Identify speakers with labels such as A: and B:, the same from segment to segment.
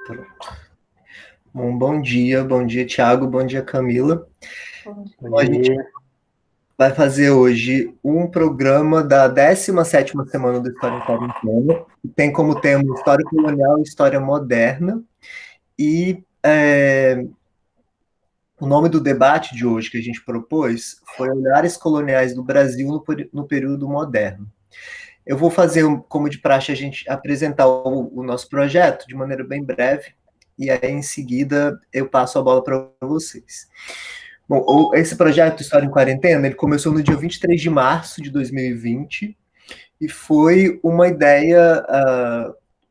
A: Pronto. Bom dia, Thiago, bom dia, Camila.
B: Bom
A: Então, a gente
B: dia.
A: vai fazer hoje um programa da 17ª semana do História em Quarentena, que tem como tema História Colonial e História Moderna, e o nome do debate de hoje que a gente propôs foi Olhares Coloniais do Brasil no período moderno. Eu vou fazer, como de praxe, a gente apresentar o nosso projeto de maneira bem breve, e aí em seguida eu passo a bola para vocês. Bom, esse projeto História em Quarentena, ele começou no dia 23 de março de 2020 e foi uma ideia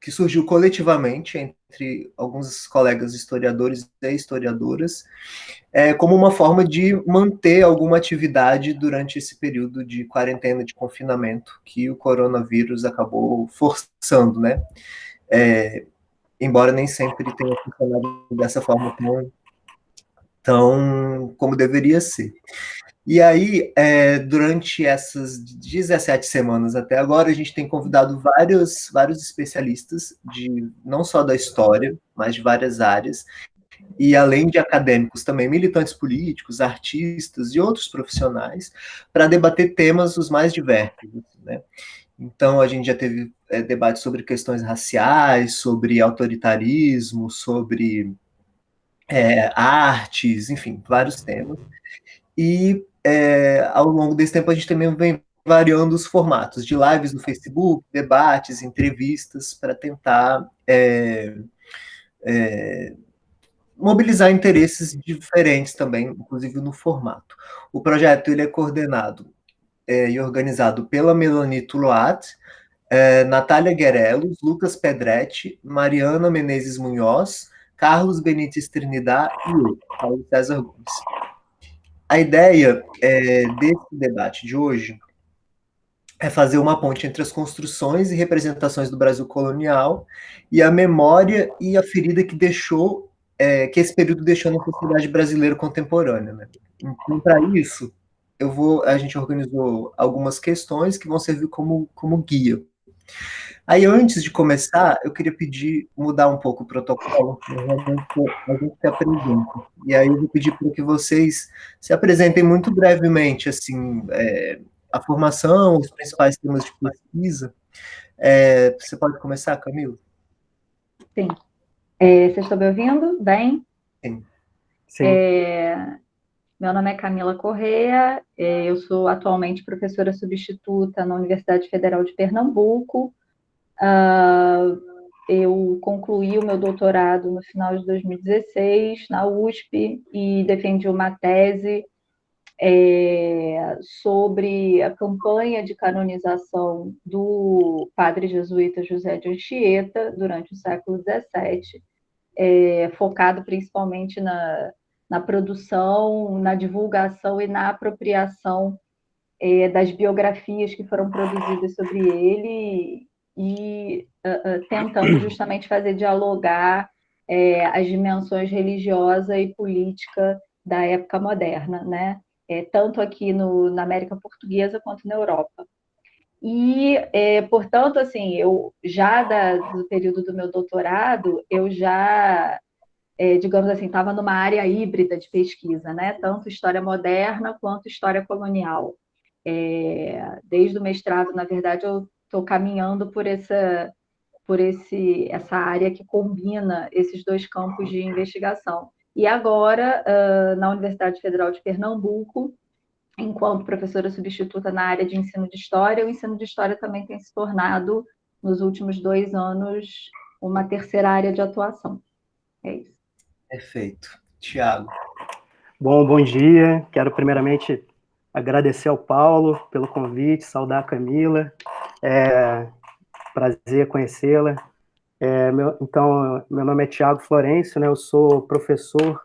A: que surgiu coletivamente entre alguns colegas historiadores e historiadoras, como uma forma de manter alguma atividade durante esse período de quarentena, de confinamento, que o coronavírus acabou forçando, né? Embora nem sempre tenha funcionado dessa forma tão como deveria ser. E aí, durante essas 17 semanas até agora, a gente tem convidado vários especialistas, de não só da história, mas de várias áreas, e além de acadêmicos também, militantes políticos, artistas e outros profissionais, para debater temas os mais diversos, né? Então, a gente já teve debates sobre questões raciais, sobre autoritarismo, sobre artes, enfim, vários temas. E ao longo desse tempo a gente também vem variando os formatos de lives no Facebook, debates, entrevistas, para tentar mobilizar interesses diferentes também, inclusive no formato. O projeto ele é coordenado e organizado pela Melanie Tuloat, Natália Guerelos, Lucas Pedretti, Mariana Menezes Munhoz, Carlos Benítez Trinidad e eu, Paulo César Gomes. A ideia desse debate de hoje é fazer uma ponte entre as construções e representações do Brasil colonial e a memória e a ferida que deixou, que esse período deixou na sociedade brasileira contemporânea, né? Então, para isso, a gente organizou algumas questões que vão servir como guia. Aí, antes de começar, eu queria pedir, mudar um pouco o protocolo, a gente se apresenta. E aí eu vou pedir para que vocês se apresentem muito brevemente, assim, a formação, os principais temas de pesquisa. Você pode começar, Camila?
B: Sim. Vocês estão me ouvindo bem?
A: Sim.
B: Sim. Meu nome é Camila Correa, eu sou atualmente professora substituta na Universidade Federal de Pernambuco. Eu concluí o meu doutorado no final de 2016 na USP e defendi uma tese sobre a campanha de canonização do padre jesuíta José de Anchieta durante o século XVII, focado principalmente na produção, na divulgação e na apropriação das biografias que foram produzidas sobre ele e tentando justamente fazer dialogar as dimensões religiosa e política da época moderna, né? Tanto aqui na América Portuguesa quanto na Europa. E, portanto, assim, eu já do período do meu doutorado, eu já, digamos assim, estava numa área híbrida de pesquisa, né? Tanto história moderna quanto história colonial. Desde o mestrado, na verdade, eu estou caminhando essa área que combina esses dois campos de investigação. E agora, na Universidade Federal de Pernambuco, enquanto professora substituta na área de ensino de história, o ensino de história também tem se tornado, nos últimos 2 anos, uma terceira área de atuação. É isso.
A: Perfeito. Tiago.
B: Bom dia. Quero primeiramente agradecer ao Paulo pelo convite, saudar a Camila. Prazer conhecê-la. Então, meu nome é Tiago Florencio, né? Eu sou professor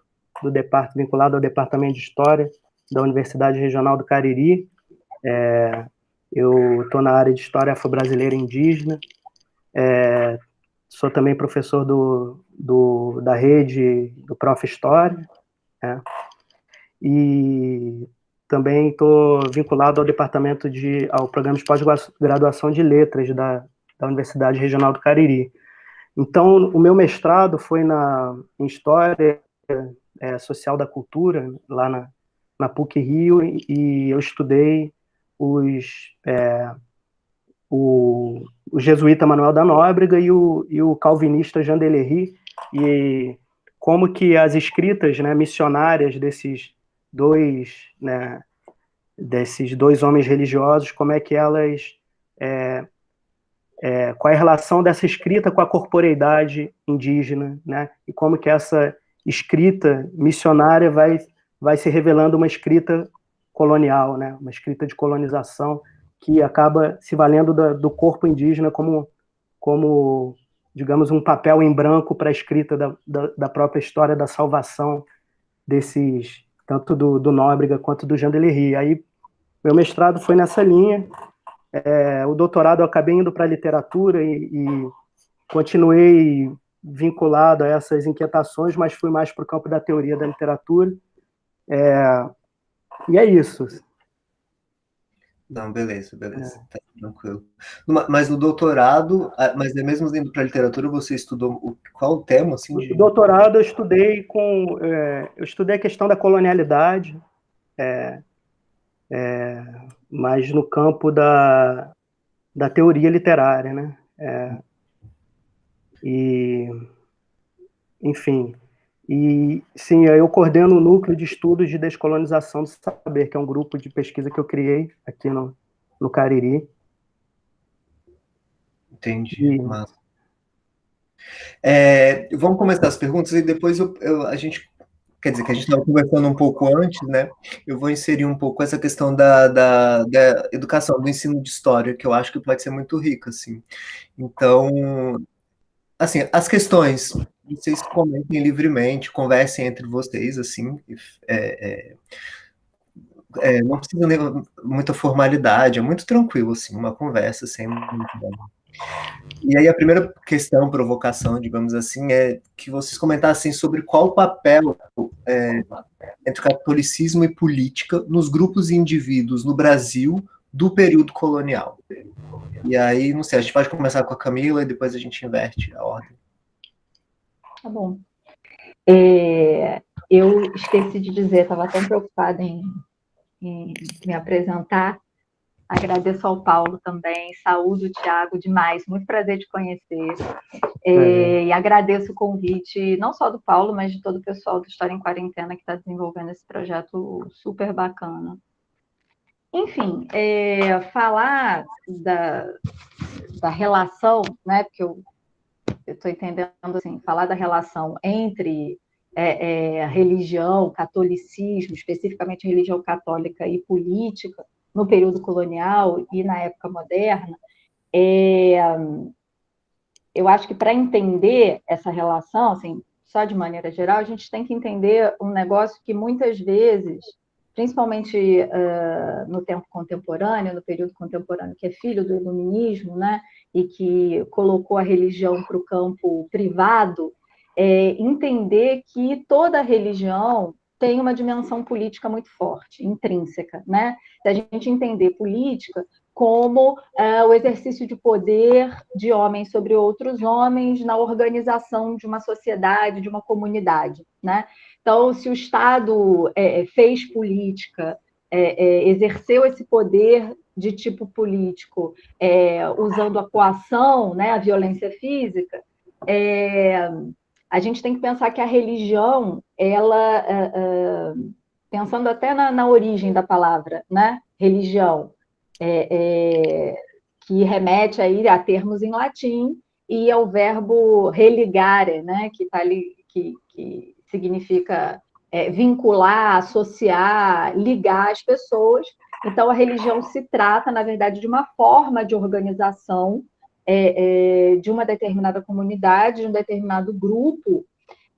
B: vinculado ao Departamento de História da Universidade Regional do Cariri. Eu estou na área de História Afro-Brasileira e Indígena. Sou também professor da rede do Prof. História. E também estou vinculado ao programa de pós-graduação de letras da Universidade Regional do Cariri.
C: Então, o meu mestrado foi em História Social da Cultura, lá na PUC-Rio, e eu estudei o jesuíta Manuel da Nóbrega e o calvinista Jean Delery, e como que as escritas, né, missionárias né, desses dois homens religiosos, como é que elas... qual é a relação dessa escrita com a corporeidade indígena, né? E como que essa escrita missionária vai se revelando uma escrita colonial, né? Uma escrita de colonização que acaba se valendo do corpo indígena como, digamos, um papel em branco para a escrita da própria história da salvação desses, tanto do Nóbrega quanto do Jean Delery. Aí, meu mestrado foi nessa linha. O doutorado eu acabei indo para a literatura e continuei vinculado a essas inquietações, mas fui mais para o campo da teoria da literatura. E é isso.
A: Não, beleza. Tá tranquilo. Mas no doutorado, mas mesmo indo para a literatura, você estudou qual o tema, assim,
C: No doutorado eu estudei eu estudei a questão da colonialidade, mas no campo da teoria literária, né? Enfim, e sim, eu coordeno o Núcleo de Estudos de Descolonização do Saber, que é um grupo de pesquisa que eu criei aqui no Cariri.
A: Entendi, massa. Vamos começar as perguntas e depois a gente, quer dizer, que a gente estava conversando um pouco antes, né? Eu vou inserir um pouco essa questão da educação, do ensino de história, que eu acho que pode ser muito rica, assim. Então, assim, as questões, vocês comentem livremente, conversem entre vocês, assim, não precisa nem muita formalidade, é muito tranquilo, assim, uma conversa sem muito. E aí a primeira questão, provocação, digamos assim, é que vocês comentassem sobre qual o papel entre catolicismo e política nos grupos e indivíduos no Brasil do período colonial. E aí, não sei, a gente pode começar com a Camila e depois a gente inverte a ordem.
B: Tá bom. Eu esqueci de dizer, estava tão preocupada em me apresentar. Agradeço ao Paulo também, saúdo o Thiago demais, muito prazer te conhecer. E agradeço o convite, não só do Paulo, mas de todo o pessoal do História em Quarentena que está desenvolvendo esse projeto super bacana. Enfim, falar da relação, né, porque eu estou entendendo assim, falar da relação entre religião, catolicismo, especificamente religião católica e política, no período colonial e na época moderna, eu acho que para entender essa relação, assim, só de maneira geral, a gente tem que entender um negócio que muitas vezes, principalmente no tempo contemporâneo, no período contemporâneo, que é filho do iluminismo, né, e que colocou a religião para o campo privado, entender que toda religião tem uma dimensão política muito forte, intrínseca, né? Se a gente entender política como o exercício de poder de homens sobre outros homens na organização de uma sociedade, de uma comunidade, né? Então, se o Estado fez política, exerceu esse poder de tipo político, usando a coação, né, a violência física, a gente tem que pensar que a religião, ela, pensando até na origem da palavra, né, religião, que remete aí a termos em latim e ao verbo religare, né, que tá ali, que significa vincular, associar, ligar as pessoas. Então, a religião se trata, na verdade, de uma forma de organização de uma determinada comunidade, de um determinado grupo,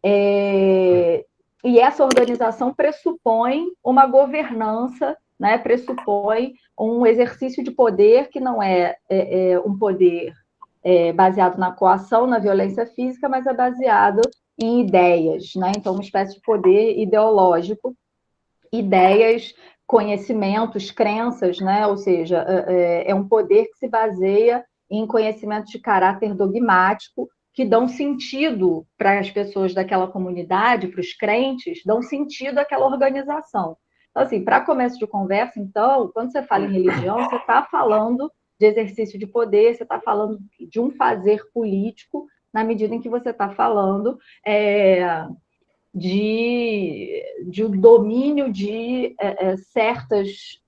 B: e essa organização pressupõe uma governança, né, pressupõe um exercício de poder que não é um poder baseado na coação, na violência física, mas é baseado em ideias, né? Então, uma espécie de poder ideológico, ideias, conhecimentos, crenças, né? Ou seja, é um poder que se baseia em conhecimentos de caráter dogmático, que dão sentido para as pessoas daquela comunidade, para os crentes, dão sentido àquela organização. Então, assim, para começo de conversa, então, quando você fala em religião, você está falando de exercício de poder, você está falando de um fazer político, na medida em que você está falando de um domínio de certos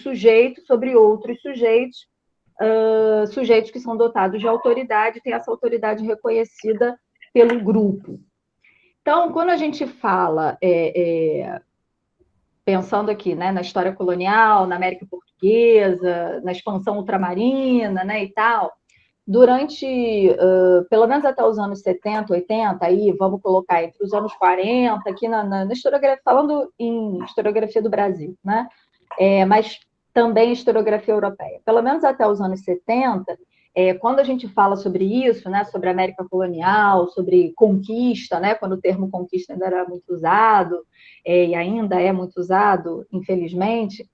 B: sujeitos sobre outros sujeitos, sujeitos que são dotados de autoridade, têm essa autoridade reconhecida pelo grupo. Então, quando a gente fala, pensando aqui, né, na história colonial, na América Portuguesa, na expansão ultramarina, né, e tal, durante, pelo menos até os anos 70, 80, aí vamos colocar entre os anos 40, aqui na historiografia, falando em historiografia do Brasil, né? Mas também historiografia europeia. Pelo menos até os anos 70, quando a gente fala sobre isso, né, sobre a América colonial, sobre conquista, né, quando o termo conquista ainda era muito usado, e ainda é muito usado, infelizmente,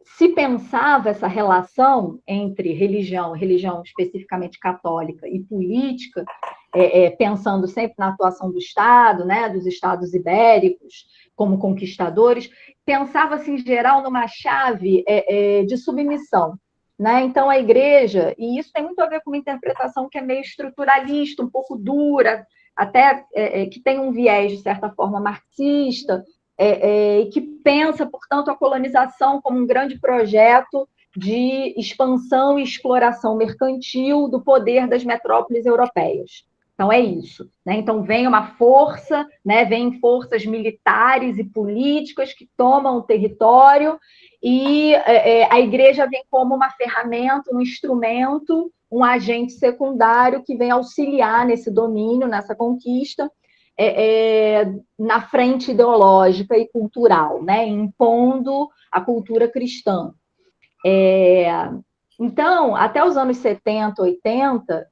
B: se pensava essa relação entre religião especificamente católica, e política, pensando sempre na atuação do Estado, né, dos Estados ibéricos como conquistadores, pensava-se, em geral, numa chave de submissão. Né? Então, a igreja, e isso tem muito a ver com uma interpretação que é meio estruturalista, um pouco dura, até que tem um viés, de certa forma, marxista, e que pensa, portanto, a colonização como um grande projeto de expansão e exploração mercantil do poder das metrópoles europeias. Então, é isso. Né? Então, vem uma força, né? Vêm forças militares e políticas que tomam o território, e a igreja vem como uma ferramenta, um instrumento, um agente secundário que vem auxiliar nesse domínio, nessa conquista, na frente ideológica e cultural, né? Impondo a cultura cristã. Então, até os anos 70, 80,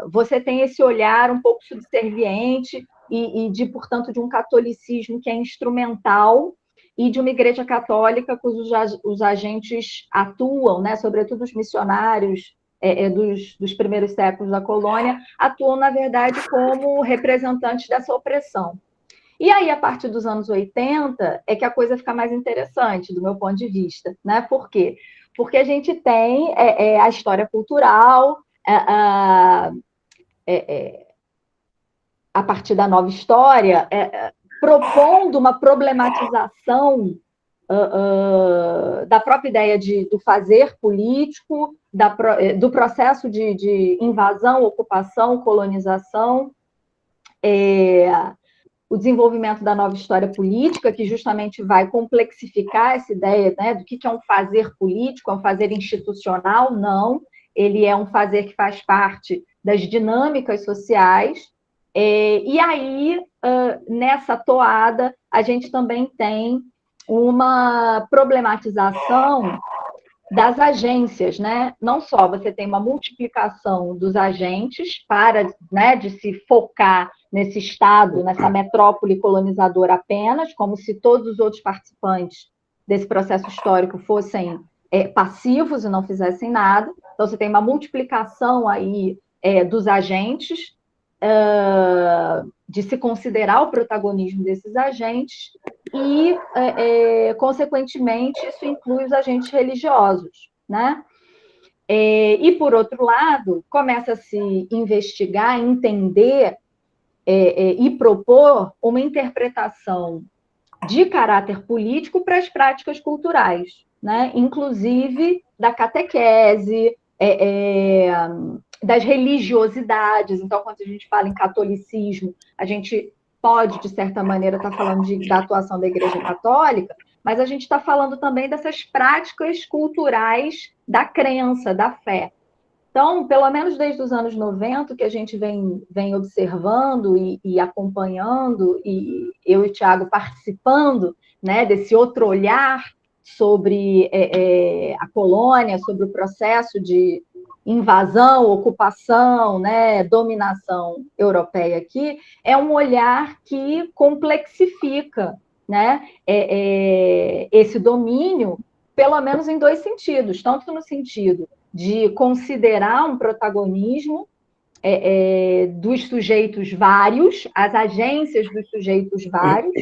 B: você tem esse olhar um pouco subserviente e portanto, de um catolicismo que é instrumental, e de uma igreja católica cujos os agentes atuam, né, sobretudo os missionários dos primeiros séculos da colônia, atuam, na verdade, como representantes dessa opressão. E aí, a partir dos anos 80, é que a coisa fica mais interessante, do meu ponto de vista. Né? Por quê? Porque a gente tem a história cultural, a partir da nova história, propondo uma problematização da própria ideia do fazer político, do processo de invasão, ocupação, colonização, o desenvolvimento da nova história política, que justamente vai complexificar essa ideia, né, do que é um fazer político, é um fazer institucional. Não, ele é um fazer que faz parte das dinâmicas sociais. E aí, nessa toada, a gente também tem uma problematização das agências, né? Não só você tem uma multiplicação dos agentes para, né, de se focar nesse Estado, nessa metrópole colonizadora apenas, como se todos os outros participantes desse processo histórico fossem passivos e não fizessem nada. Então, você tem uma multiplicação aí dos agentes, de se considerar o protagonismo desses agentes, e, consequentemente, isso inclui os agentes religiosos. Né? E, por outro lado, começa a se investigar, entender e propor uma interpretação de caráter político para as práticas culturais, né? Inclusive da catequese, das religiosidades. Então, quando a gente fala em catolicismo, a gente pode, de certa maneira, estar falando da atuação da Igreja Católica, mas a gente está falando também dessas práticas culturais da crença, da fé. Então, pelo menos desde os anos 90, que a gente vem observando e acompanhando, e eu e o Thiago participando, né, desse outro olhar sobre a colônia, sobre o processo de invasão, ocupação, né, dominação europeia aqui, é um olhar que complexifica, né, esse domínio, pelo menos em dois sentidos, tanto no sentido de considerar um protagonismo dos sujeitos vários, as agências dos sujeitos vários,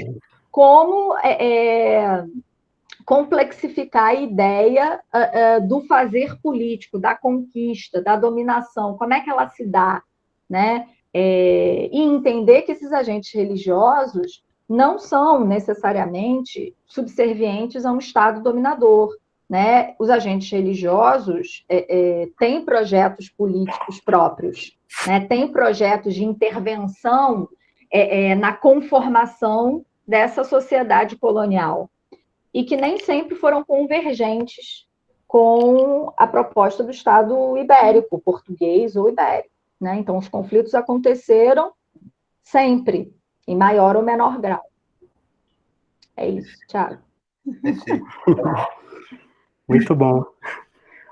B: como complexificar a ideia do fazer político, da conquista, da dominação, como é que ela se dá, né? E entender que esses agentes religiosos não são necessariamente subservientes a um Estado dominador, né? Os agentes religiosos têm projetos políticos próprios, né? Têm projetos de intervenção na conformação dessa sociedade colonial, e que nem sempre foram convergentes com a proposta do Estado ibérico, português ou ibérico, né? Então, os conflitos aconteceram sempre, em maior ou menor grau. É isso, Thiago.
C: Muito bom.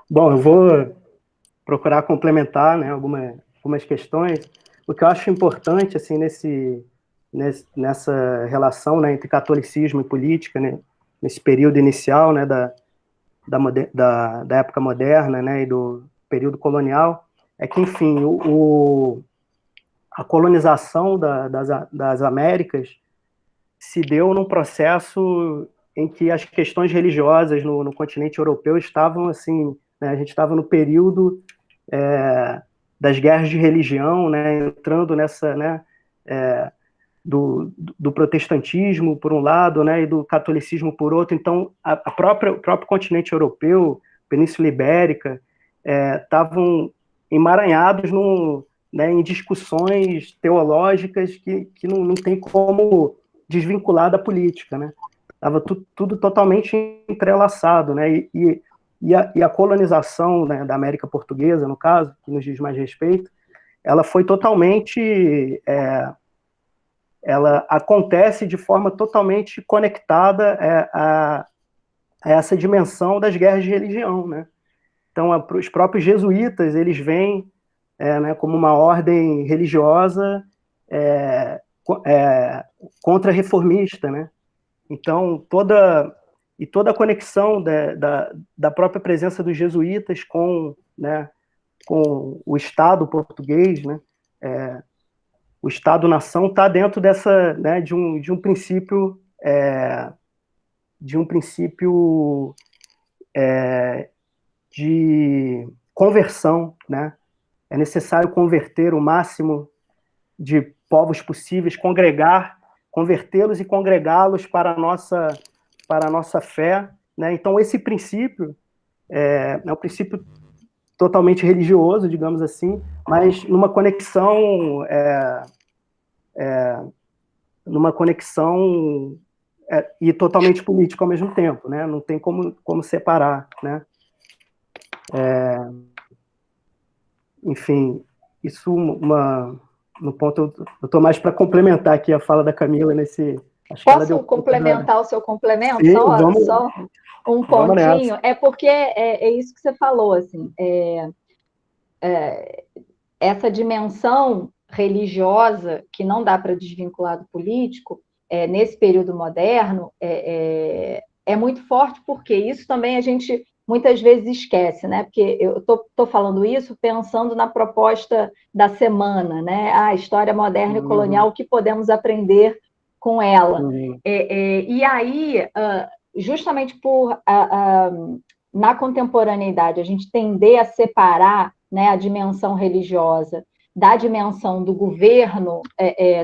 C: Bom, eu vou procurar complementar, né, algumas questões. O que eu acho importante assim, nessa relação, né, entre catolicismo e política, né, nesse período inicial, né, da época moderna, né, e do período colonial, é que, enfim, a colonização das Américas se deu num processo em que as questões religiosas no continente europeu estavam, assim, né, a gente estava no período das guerras de religião, né, entrando nessa, né, do protestantismo, por um lado, né, e do catolicismo, por outro. Então, o próprio continente europeu, Península Ibérica, estavam emaranhados né, em discussões teológicas que não tem como desvincular da política, né? Estava tudo totalmente entrelaçado, né? E a colonização, né, da América Portuguesa, no caso, que nos diz mais respeito, ela foi totalmente... ela acontece de forma totalmente conectada a essa dimensão das guerras de religião, né? Então, os próprios jesuítas, eles vêm né, como uma ordem religiosa contra-reformista, né? Então, toda a conexão da própria presença dos jesuítas né, com o Estado português, né? O Estado-nação está dentro dessa, né, de um princípio de conversão, né? É necessário converter o máximo de povos possíveis, convertê-los e congregá-los para a nossa fé, né? Então, esse princípio é um princípio totalmente religioso, digamos assim, mas numa conexão e totalmente político ao mesmo tempo, né? Não tem como separar, né? Enfim, isso no ponto, eu estou mais para complementar aqui a fala da Camila nesse...
B: Posso complementar o seu complemento?
C: Sim,
B: só um pontinho. É porque é isso que você falou, assim, essa dimensão religiosa que não dá para desvincular do político, nesse período moderno, é muito forte, porque isso também a gente muitas vezes esquece, né? Porque eu estou falando isso pensando na proposta da semana, né? A história moderna e colonial, o que podemos aprender com ela. E aí, justamente por na contemporaneidade a gente tender a separar, né, a dimensão religiosa da dimensão do governo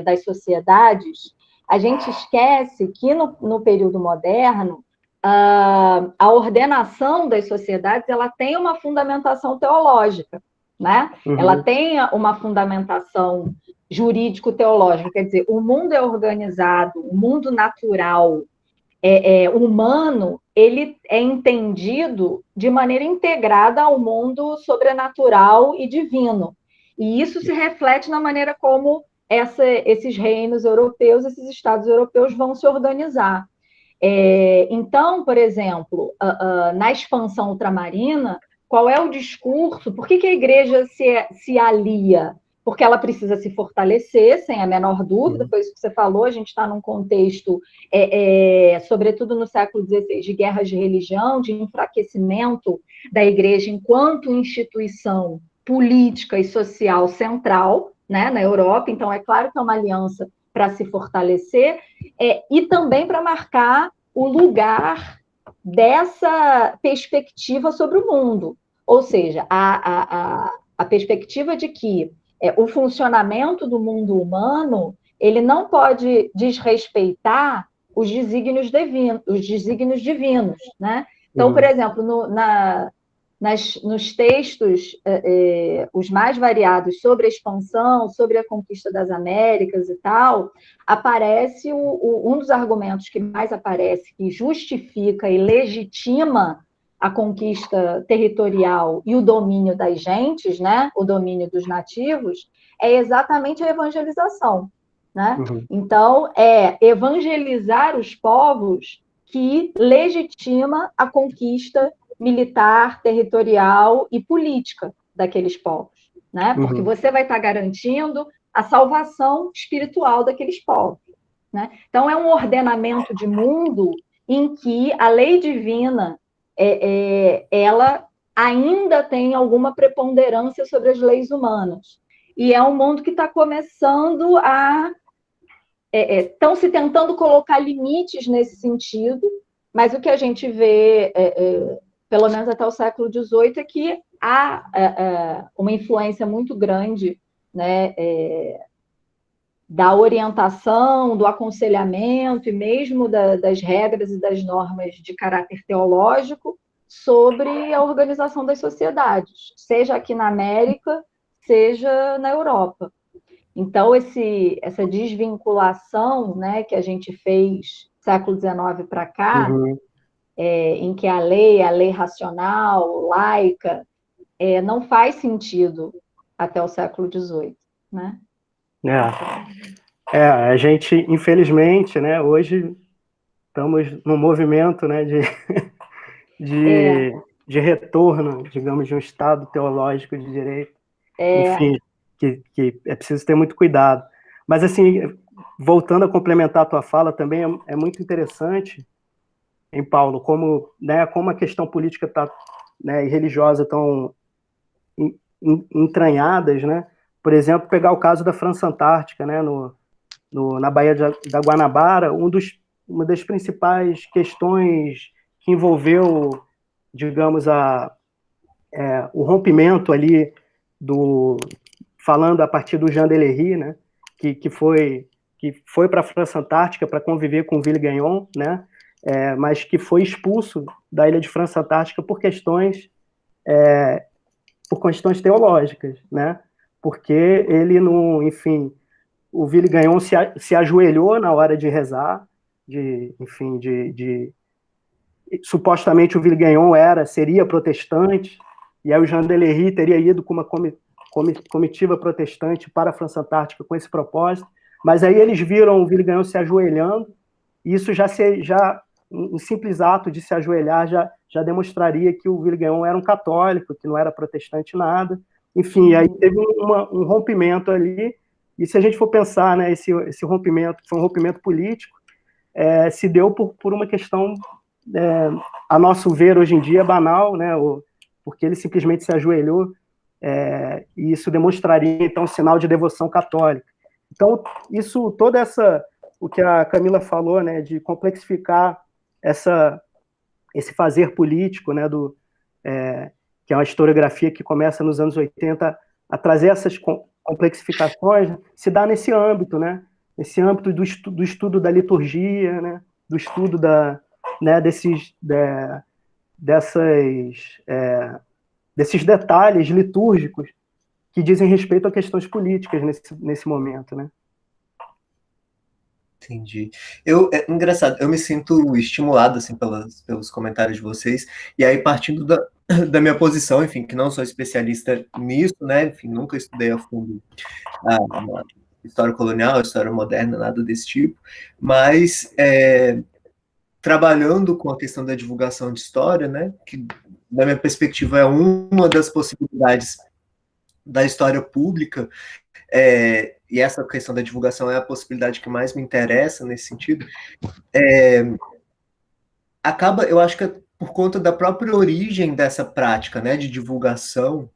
B: das sociedades, a gente esquece que no período moderno a ordenação das sociedades ela tem uma fundamentação teológica, né? Ela tem uma fundamentação jurídico-teológica, quer dizer, o mundo é organizado, o mundo natural, humano, ele é entendido de maneira integrada ao mundo sobrenatural e divino. E isso se reflete na maneira como esses reinos europeus, esses estados europeus vão se organizar. Então, por exemplo, na expansão ultramarina, qual é o discurso? Por que a igreja se alia? porque ela precisa se fortalecer, sem a menor dúvida, foi isso que você falou, a gente está num contexto, sobretudo no século XVI, de guerras de religião, de enfraquecimento da Igreja enquanto instituição política e social central, né, na Europa, então é claro que é uma aliança para se fortalecer, e também para marcar o lugar dessa perspectiva sobre o mundo, ou seja, a perspectiva de que o funcionamento do mundo humano ele não pode desrespeitar os desígnios divinos, né? Então, por exemplo, nos textos os mais variados sobre a expansão, sobre a conquista das Américas e tal, aparece um dos argumentos que mais aparece, que justifica e legitima a conquista territorial e o domínio das gentes, né? O domínio dos nativos, é exatamente a evangelização, né? Então, é evangelizar os povos que legitima a conquista militar, territorial e política daqueles povos, né? Porque você vai estar garantindo a salvação espiritual daqueles povos, né? Então, é um ordenamento de mundo em que a lei divina ela ainda tem alguma preponderância sobre as leis humanas. E é um mundo que está começando a... estão se tentando colocar limites nesse sentido, mas o que a gente vê, pelo menos até o século XVIII, é que há uma influência muito grande, né, da orientação, do aconselhamento e mesmo das regras e das normas de caráter teológico sobre a organização das sociedades, seja aqui na América, seja na Europa. Então, essa desvinculação, né, que a gente fez século XIX para cá, em que a lei racional, laica, não faz sentido até o século XVIII, né?
C: A gente, infelizmente, né, hoje estamos num movimento, né, de retorno, digamos, de um Estado teológico de direito. Enfim, que é preciso ter muito cuidado. Mas, assim, voltando a complementar a tua fala, também é muito interessante, em Paulo, como a questão política né, e religiosa estão entranhadas, né? Por exemplo, pegar o caso da França Antártica, né, na Baía da Guanabara, uma das principais questões que envolveu, digamos, o rompimento ali falando a partir do Jean Delery, né, que foi para a França Antártica para conviver com o Ville-Gagnon, né, mas que foi expulso da ilha de França Antártica por questões teológicas, né, porque ele, enfim, o Ville-Gagnon se ajoelhou na hora de rezar, supostamente o Ville-Gagnon seria protestante, e aí o Jean Delery teria ido com uma comitiva protestante para a França Antártica com esse propósito, mas aí eles viram o Ville-Gagnon se ajoelhando, e isso já um simples ato de se ajoelhar já demonstraria que o Ville-Gagnon era um católico, que não era protestante nada. Enfim, aí teve um rompimento ali, e se a gente for pensar, né, esse rompimento foi um rompimento político, se deu por uma questão, a nosso ver hoje em dia, banal, né, porque ele simplesmente se ajoelhou, e isso demonstraria, então, um sinal de devoção católica. Então, o que a Camila falou, né, de complexificar esse fazer político, né, que é uma historiografia que começa nos anos 80 a trazer essas complexificações, se dá nesse âmbito, né, nesse âmbito do estudo da liturgia, né, do estudo desses detalhes litúrgicos que dizem respeito a questões políticas nesse momento, né?
A: Entendi. Engraçado, eu me sinto estimulado, assim, pelos comentários de vocês, e aí partindo da minha posição, enfim, que não sou especialista nisso, né, enfim, nunca estudei a fundo a história colonial, a história moderna, nada desse tipo, mas trabalhando com a questão da divulgação de história, né, que, na minha perspectiva, é uma das possibilidades da história pública, e essa questão da divulgação é a possibilidade que mais me interessa nesse sentido, acaba, eu acho que é por conta da própria origem dessa prática, né, de divulgação,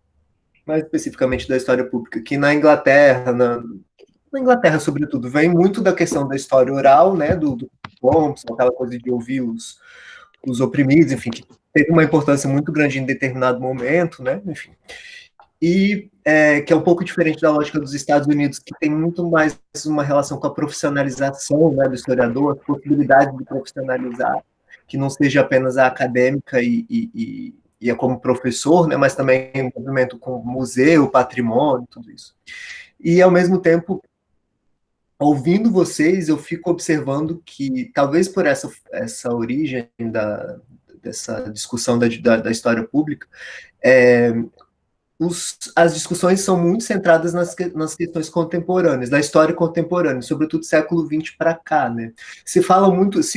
A: mais especificamente da história pública, que na Inglaterra, na Inglaterra, sobretudo, vem muito da questão da história oral, né, do Thompson, aquela coisa de ouvir os oprimidos, enfim, que teve uma importância muito grande em determinado momento, né, enfim. E que é um pouco diferente da lógica dos Estados Unidos, que tem muito mais uma relação com a profissionalização, né, do historiador, a possibilidade de profissionalizar, que não seja apenas a acadêmica e é como professor, né, mas também em movimento com museu, patrimônio, tudo isso. E, ao mesmo tempo, ouvindo vocês, eu fico observando que, talvez por essa origem dessa discussão da história pública, as discussões são muito centradas nas questões contemporâneas, na história contemporânea, sobretudo século XX para cá, né? Se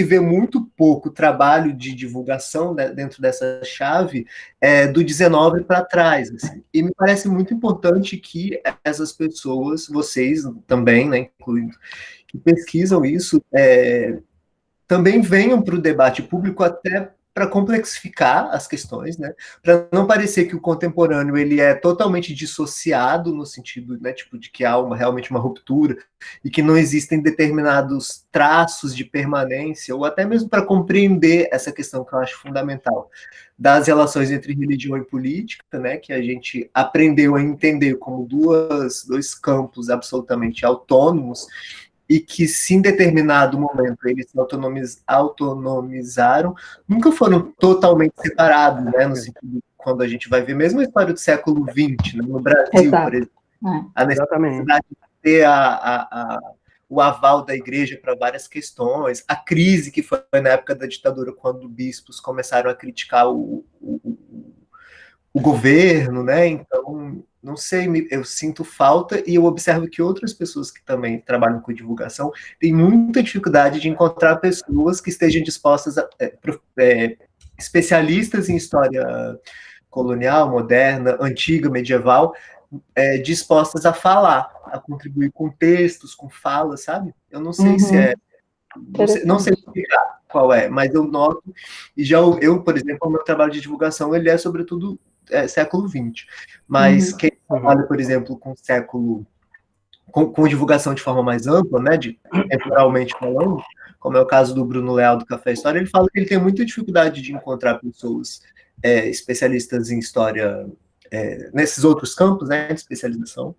A: vê muito pouco trabalho de divulgação, né, dentro dessa chave do 19 para trás, assim. E me parece muito importante que essas pessoas, vocês também, né, incluindo, que pesquisam isso, também venham para o debate público até para complexificar as questões, né? Para não parecer que o contemporâneo ele é totalmente dissociado no sentido, né, tipo, de que há realmente uma ruptura e que não existem determinados traços de permanência, ou até mesmo para compreender essa questão que eu acho fundamental das relações entre religião e política, né, que a gente aprendeu a entender como dois campos absolutamente autônomos, e que, se em determinado momento eles se autonomizaram, nunca foram totalmente separados, né, no sentido, quando a gente vai ver mesmo a história do século XX, né, no Brasil,
B: Exato.
A: por exemplo, a necessidade de ter o aval da igreja para várias questões, a crise que foi na época da ditadura, quando bispos começaram a criticar o governo, né, então, não sei, eu sinto falta e eu observo que outras pessoas que também trabalham com divulgação têm muita dificuldade de encontrar pessoas que estejam dispostas especialistas em história colonial, moderna, antiga, medieval, dispostas a falar, a contribuir com textos, com falas, sabe? Eu não sei se não sei explicar qual é, mas eu noto, e já eu, por exemplo, o meu trabalho de divulgação, ele é sobretudo século XX, mas quem trabalha, por exemplo, com divulgação de forma mais ampla, né, temporalmente falando, como é o caso do Bruno Leal do Café História, ele fala que ele tem muita dificuldade de encontrar pessoas especialistas em história nesses outros campos, né, de especialização,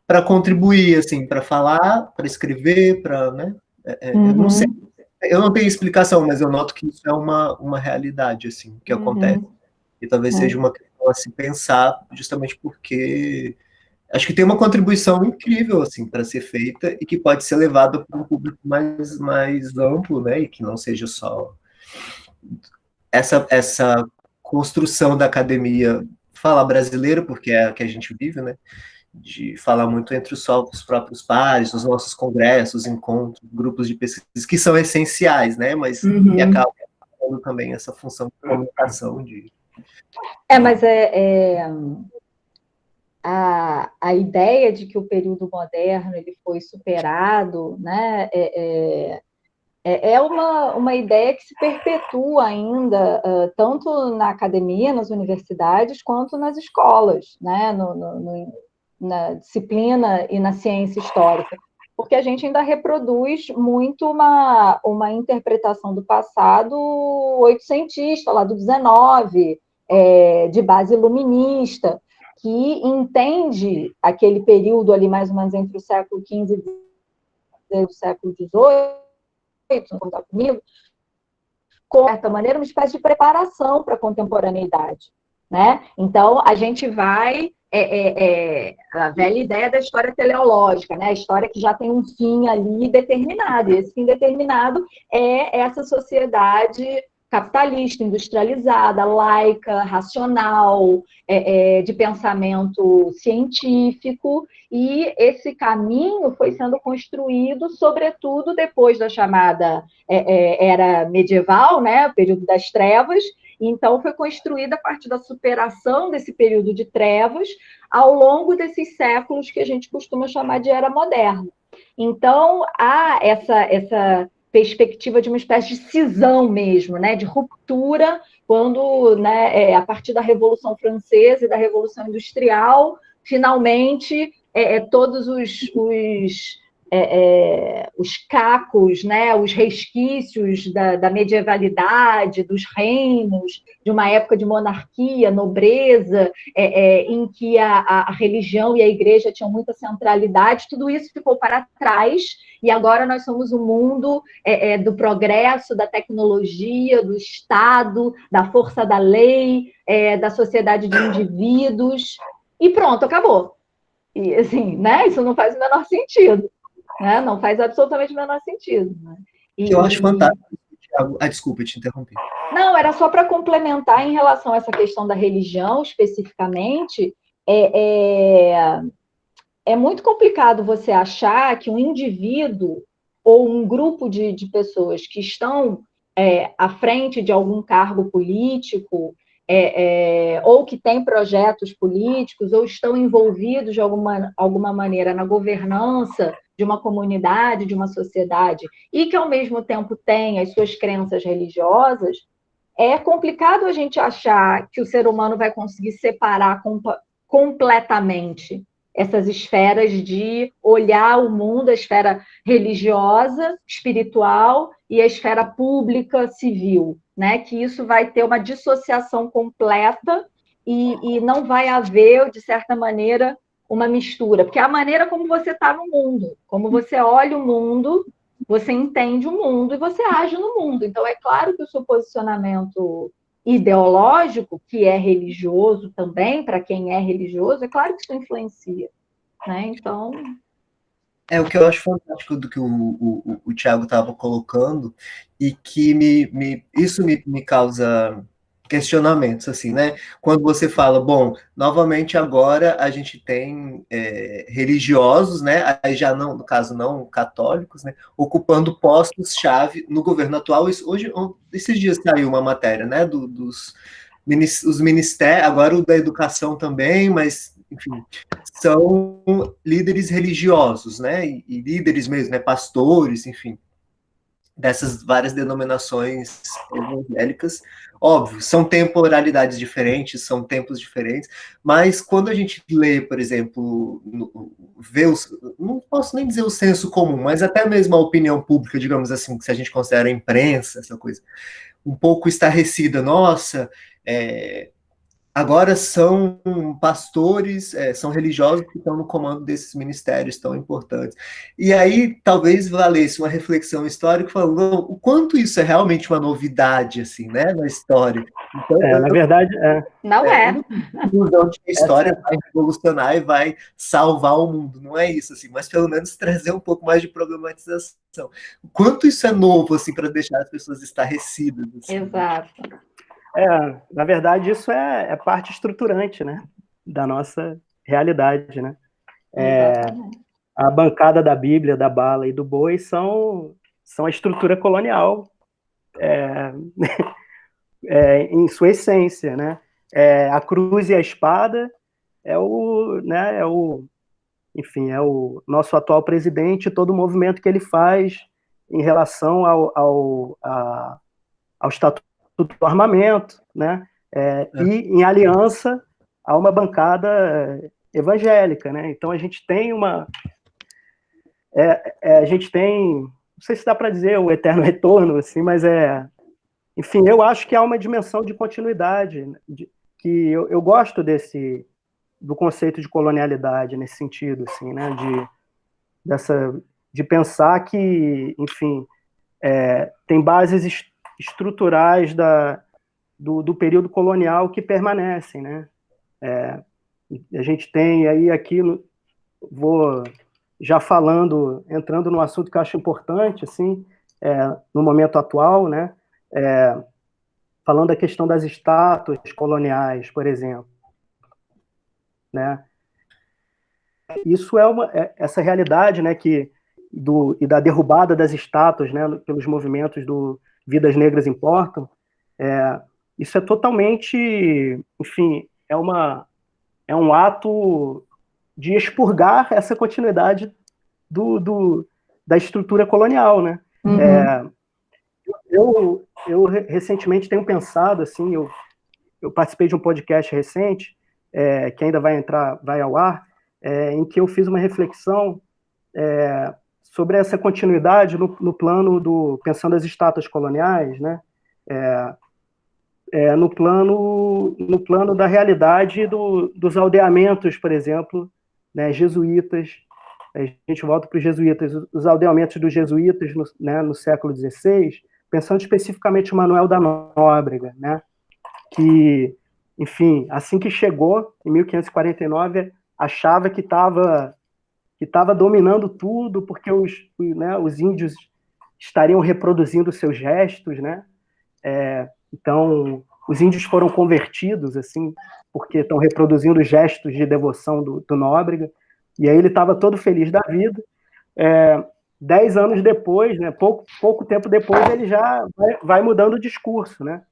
A: para contribuir, assim, para falar, para escrever, para, né, eu não sei, eu não tenho explicação, mas eu noto que isso é uma realidade, assim, que acontece. E talvez seja uma questão a se pensar, justamente porque acho que tem uma contribuição incrível, assim, para ser feita e que pode ser levada para um público mais amplo, né, e que não seja só essa construção da academia, fala brasileira, porque é a que a gente vive, né, de falar muito entre os próprios pares, os nossos congressos, encontros, grupos de pesquisa, que são essenciais, né, mas que acabam tendo também essa função de comunicação.
B: Mas a ideia de que o período moderno ele foi superado, né, é uma ideia que se perpetua ainda, tanto na academia, nas universidades, quanto nas escolas, né, na disciplina e na ciência histórica, porque a gente ainda reproduz muito uma interpretação do passado oitocentista, lá do 19, de base iluminista, que entende aquele período ali mais ou menos entre o século XV e o século XVIII, não contar comigo, com, de certa maneira, uma espécie de preparação para a contemporaneidade, né? Então, a gente vai a velha ideia da história teleológica, né? A história que já tem um fim ali determinado, e esse fim determinado é essa sociedade capitalista, industrializada, laica, racional, de pensamento científico, e esse caminho foi sendo construído, sobretudo depois da chamada era medieval, né, o período das trevas, Então, foi construída a partir da superação desse período de trevas ao longo desses séculos que a gente costuma chamar de Era Moderna. Então, há essa perspectiva de uma espécie de cisão mesmo, né, de ruptura, quando, né, a partir da Revolução Francesa e da Revolução Industrial, finalmente, todos os cacos, né, os resquícios da medievalidade, dos reinos, de uma época de monarquia, nobreza, em que a religião e a igreja tinham muita centralidade, tudo isso ficou para trás, e agora nós somos um mundo do progresso, da tecnologia, do Estado, da força da lei, da sociedade de indivíduos, e pronto, acabou. E, assim, né, isso não faz o menor sentido. Né? Não faz absolutamente o menor sentido. Né?
A: Eu acho fantástico, Thiago. Desculpa, eu te interrompi.
B: Não, era só para complementar em relação a essa questão da religião, especificamente. É muito complicado você achar que um indivíduo ou um grupo de pessoas que estão à frente de algum cargo político, ou que têm projetos políticos, ou estão envolvidos de alguma maneira na governança de uma comunidade, de uma sociedade, e que, ao mesmo tempo, têm as suas crenças religiosas, é complicado a gente achar que o ser humano vai conseguir separar completamente essas esferas de olhar o mundo, a esfera religiosa, espiritual, e a esfera pública, civil, né? Que isso vai ter uma dissociação completa e não vai haver, de certa maneira, uma mistura, porque é a maneira como você está no mundo, como você olha o mundo, você entende o mundo e você age no mundo. Então, é claro que o seu posicionamento ideológico, que é religioso também, para quem é religioso, é claro que isso influencia. Né? Então...
A: O que eu acho fantástico do que o Thiago estava colocando, e que isso me causa questionamentos, assim, né? Quando você fala, bom, novamente agora a gente tem religiosos, né? Aí já não, no caso não católicos, né? Ocupando postos-chave no governo atual. Hoje, esses dias saiu uma matéria, né? Dos ministérios, agora o da educação também, mas enfim, são líderes religiosos, né? E líderes mesmo, né? Pastores, enfim, dessas várias denominações evangélicas. Óbvio, são temporalidades diferentes, são tempos diferentes, mas quando a gente lê, por exemplo, não posso nem dizer o senso comum, mas até mesmo a opinião pública, digamos assim, se a gente considera a imprensa, essa coisa, um pouco estarrecida, nossa, agora são pastores, são religiosos que estão no comando desses ministérios tão importantes. E aí talvez valesse uma reflexão histórica falando o quanto isso é realmente uma novidade, assim, né, na história. Então,
C: na verdade,
B: não é.
A: Ilusão de que a história vai revolucionar e vai salvar o mundo, não é isso, assim, mas pelo menos trazer um pouco mais de problematização. O quanto isso é novo, assim, para deixar as pessoas estarrecidas. Assim.
B: Exato.
C: Na verdade, isso é parte estruturante, né, da nossa realidade, né? A bancada da Bíblia, da bala e do boi são a estrutura colonial em sua essência, né? A cruz e a espada enfim, é o nosso atual presidente, todo o movimento que ele faz em relação ao Estatuto do Armamento, né? E em aliança a uma bancada evangélica, né? Então a gente tem não sei se dá para dizer o eterno retorno, assim, mas enfim, eu acho que há uma dimensão de continuidade, que eu gosto do conceito de colonialidade nesse sentido, assim, né? De pensar que, enfim, tem bases estruturais do período colonial que permanecem, né? A gente tem aí vou já entrando no assunto que eu acho importante, assim, no momento atual, né? Falando da questão das estátuas coloniais, por exemplo, né? Isso essa realidade, né? E da derrubada das estátuas, né? Pelos movimentos do Vidas Negras Importam, isso é totalmente, enfim, é um ato de expurgar essa continuidade da estrutura colonial, né?
B: Uhum.
C: Eu recentemente tenho pensado, assim, eu participei de um podcast recente, que ainda vai ao ar, em que eu fiz uma reflexão sobre essa continuidade no plano pensando as estátuas coloniais, né? No plano da realidade dos aldeamentos, por exemplo, né, jesuítas. A gente volta para os jesuítas, os aldeamentos dos jesuítas no século XVI, pensando especificamente o Manuel da Nóbrega, né, que, enfim, assim que chegou, em 1549, achava que estava dominando tudo, porque os índios estariam reproduzindo seus gestos, né? Então, os índios foram convertidos, assim, porque estão reproduzindo gestos de devoção do Nóbrega, e aí ele estava todo feliz da vida. 10 anos depois, né, pouco tempo depois, ele já vai mudando o discurso, né?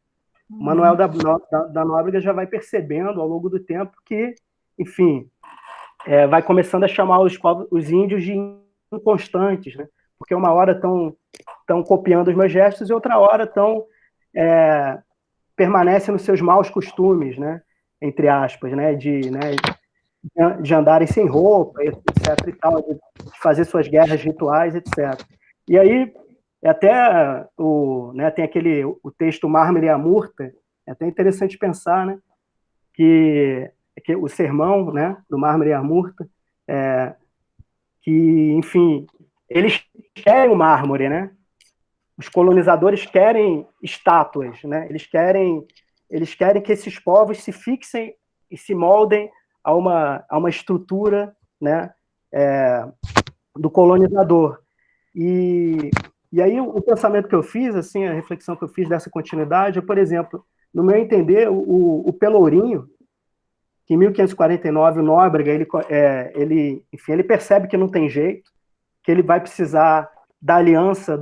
C: O Manuel da Nóbrega já vai percebendo ao longo do tempo que, enfim, vai começando a chamar os índios de inconstantes, né? Porque uma hora estão copiando os meus gestos e outra hora estão permanecem nos seus maus costumes, né? Entre aspas, né? De andarem sem roupa, etc. e tal, de fazer suas guerras rituais, etc. E aí até tem o texto Mármore e a Murta, é até interessante pensar, né? Que o sermão, né, do Mármore e a Murta, que, enfim, eles querem o mármore, né? Os colonizadores querem estátuas, né? Eles querem que esses povos se fixem e se moldem a uma estrutura, né, do colonizador. E aí o pensamento que eu fiz, assim, a reflexão que eu fiz dessa continuidade é, por exemplo, no meu entender, o Pelourinho, que em 1549 o Nóbrega, enfim, ele percebe que não tem jeito, que ele vai precisar da aliança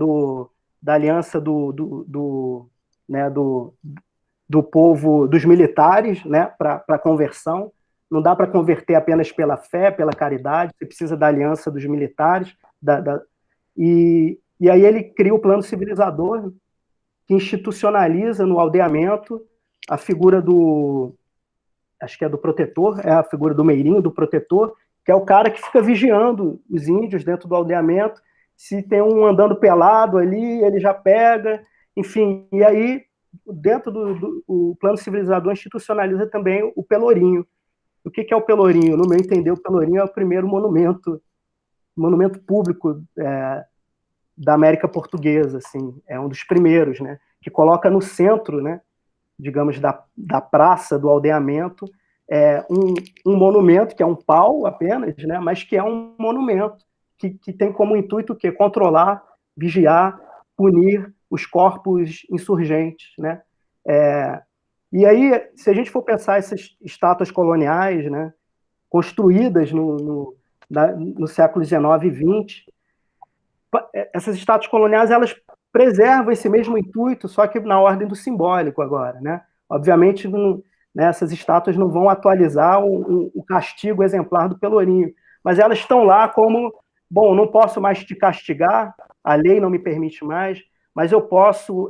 C: né, do povo, dos militares, né, para a conversão. Não dá para converter apenas pela fé, pela caridade, você precisa da aliança dos militares. E aí ele cria o plano civilizador, que institucionaliza no aldeamento a figura acho que é do protetor, é a figura do meirinho, do protetor, que é o cara que fica vigiando os índios dentro do aldeamento. Se tem um andando pelado ali, ele já pega, enfim. E aí, dentro do plano civilizador, institucionaliza também o Pelourinho. O que é o Pelourinho? No meu entender, o Pelourinho é o primeiro monumento público da América Portuguesa, assim, é um dos primeiros, né, que coloca no centro, né, digamos, da praça, do aldeamento, um monumento, que é um pau apenas, né, mas que é um monumento, que tem como intuito o quê? Controlar, vigiar, punir os corpos insurgentes, né? E aí, se a gente for pensar essas estátuas coloniais, né, construídas no século XIX e XX, essas estátuas coloniais, elas preservam esse mesmo intuito, só que na ordem do simbólico agora, né? Obviamente, essas estátuas não vão atualizar o castigo exemplar do Pelourinho, mas elas estão lá como, bom, não posso mais te castigar, a lei não me permite mais, mas eu posso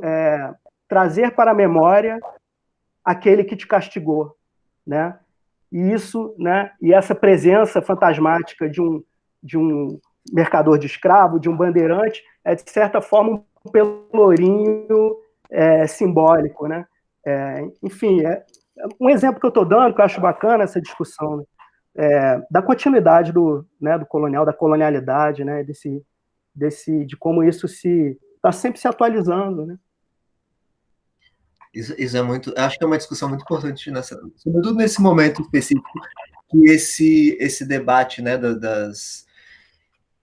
C: trazer para a memória aquele que te castigou, né? E isso, né? E essa presença fantasmática de um mercador de escravo, de um bandeirante, é de certa forma um pelourinho simbólico, né? Enfim, um exemplo que eu estou dando, que eu acho bacana essa discussão, né? Da continuidade do colonial, da colonialidade, né? De como isso está sempre se atualizando, né?
A: Isso é muito, acho que é uma discussão muito importante sobretudo nesse momento específico, que esse debate, né,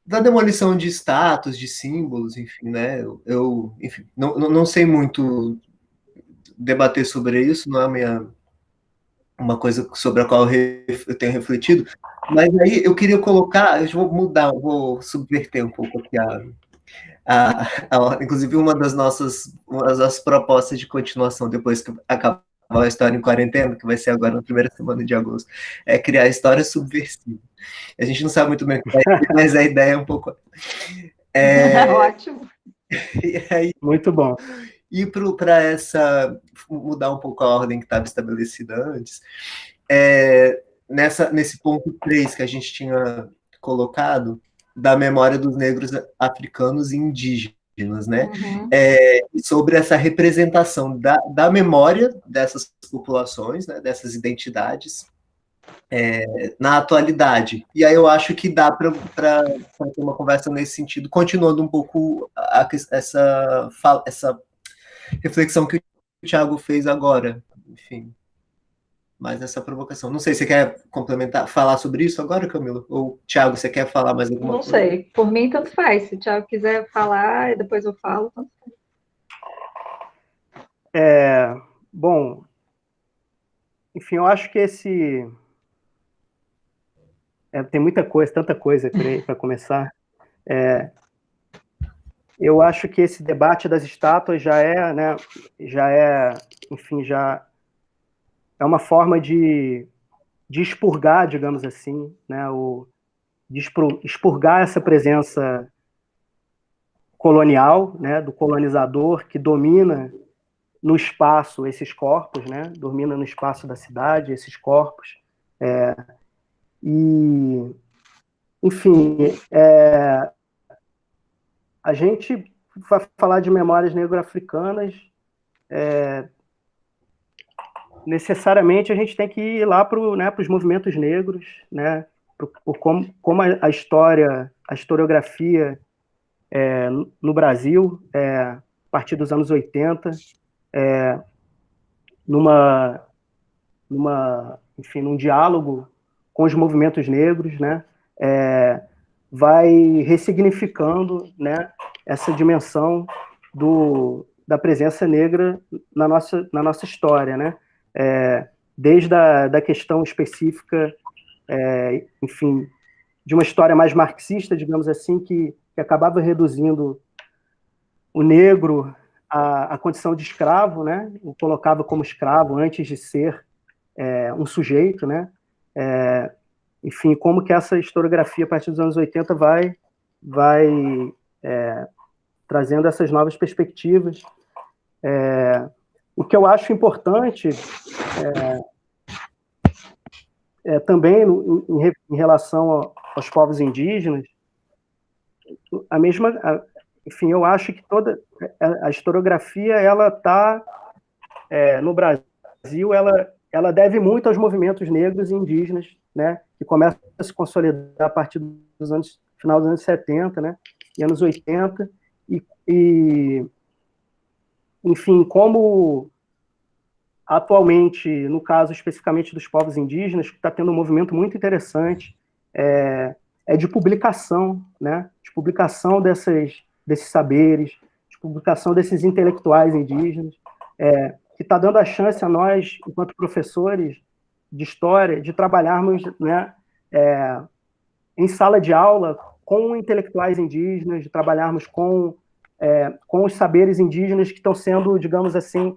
A: da demolição de status, de símbolos, enfim, né? Enfim, não sei muito debater sobre isso, não é uma coisa sobre a qual eu tenho refletido, mas aí eu queria colocar, eu vou mudar, vou subverter um pouco aqui Inclusive, uma das nossas propostas de continuação, depois que acabar a história em quarentena, que vai ser agora na primeira semana de agosto, é criar história subversiva. A gente não sabe muito bem o que vai ser, mas a ideia é um pouco...
B: Ótimo.
A: E aí,
C: muito bom.
A: E para mudar um pouco a ordem que estava estabelecida antes, nesse ponto 3 que a gente tinha colocado, da memória dos negros africanos e indígenas, né?
B: Uhum.
A: Sobre essa representação da memória dessas populações, né, dessas identidades, na atualidade. E aí eu acho que dá para ter uma conversa nesse sentido, continuando um pouco essa reflexão que o Thiago fez agora. Enfim, mais essa provocação. Não sei, você quer complementar, falar sobre isso agora, Camila? Ou, Thiago, você quer falar mais alguma coisa?
B: Não sei, por mim tanto faz. Se o Thiago quiser falar e depois eu falo, tanto faz.
C: Bom, enfim, eu acho que tem muita coisa, tanta coisa para começar. Eu acho que esse debate das estátuas já é uma forma de expurgar, digamos assim, né, de expurgar essa presença colonial, né, do colonizador que domina no espaço esses corpos, né, domina no espaço da cidade esses corpos, e, enfim, a gente vai falar de memórias negro-africanas, necessariamente a gente tem que ir lá para os movimentos negros, né, por como a historiografia no Brasil, a partir dos anos 80, num diálogo com os movimentos negros, né, vai ressignificando, né, essa dimensão da presença negra na nossa história, né, desde a questão específica, enfim, de uma história mais marxista, digamos assim, que acabava reduzindo o negro à condição de escravo, né, o colocava como escravo antes de ser um sujeito, né, enfim, como que essa historiografia, a partir dos anos 80, vai trazendo essas novas perspectivas. O que eu acho importante também em relação aos povos indígenas, enfim, eu acho que toda a historiografia, ela está no Brasil, ela deve muito aos movimentos negros e indígenas, né, que começam a se consolidar a partir final dos anos 70, né, e anos 80, e enfim, como atualmente, no caso especificamente dos povos indígenas, está tendo um movimento muito interessante, de publicação, né, de publicação desses saberes, de publicação desses intelectuais indígenas, que está dando a chance a nós, enquanto professores de história, de trabalharmos, né, em sala de aula com intelectuais indígenas, de trabalharmos com os saberes indígenas que estão sendo, digamos assim,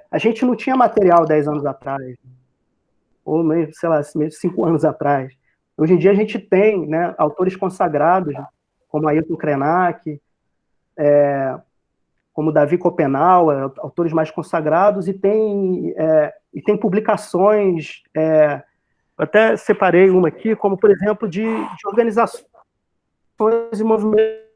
C: a gente não tinha material 10 anos atrás, ou mesmo, sei lá, mesmo 5 anos atrás. Hoje em dia a gente tem, né, autores consagrados, como Ailton Krenak, como Davi Copenau, autores mais consagrados, e tem publicações, até separei uma aqui, como, por exemplo, de organizações e movimentos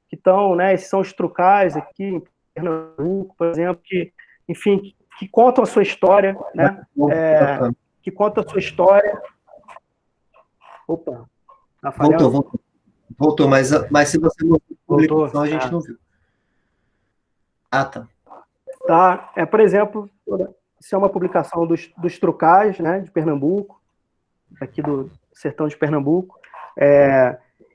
C: que estão, né, esses são os trucais aqui em Pernambuco, por exemplo, que, enfim, que contam a sua história, né, que contam a sua história. Opa, tá falhando?
A: Voltou, mas se você não viu a publicação, a gente não viu. Ah, tá.
C: Por exemplo, isso é uma publicação dos trucais, né, de Pernambuco, aqui do sertão de Pernambuco.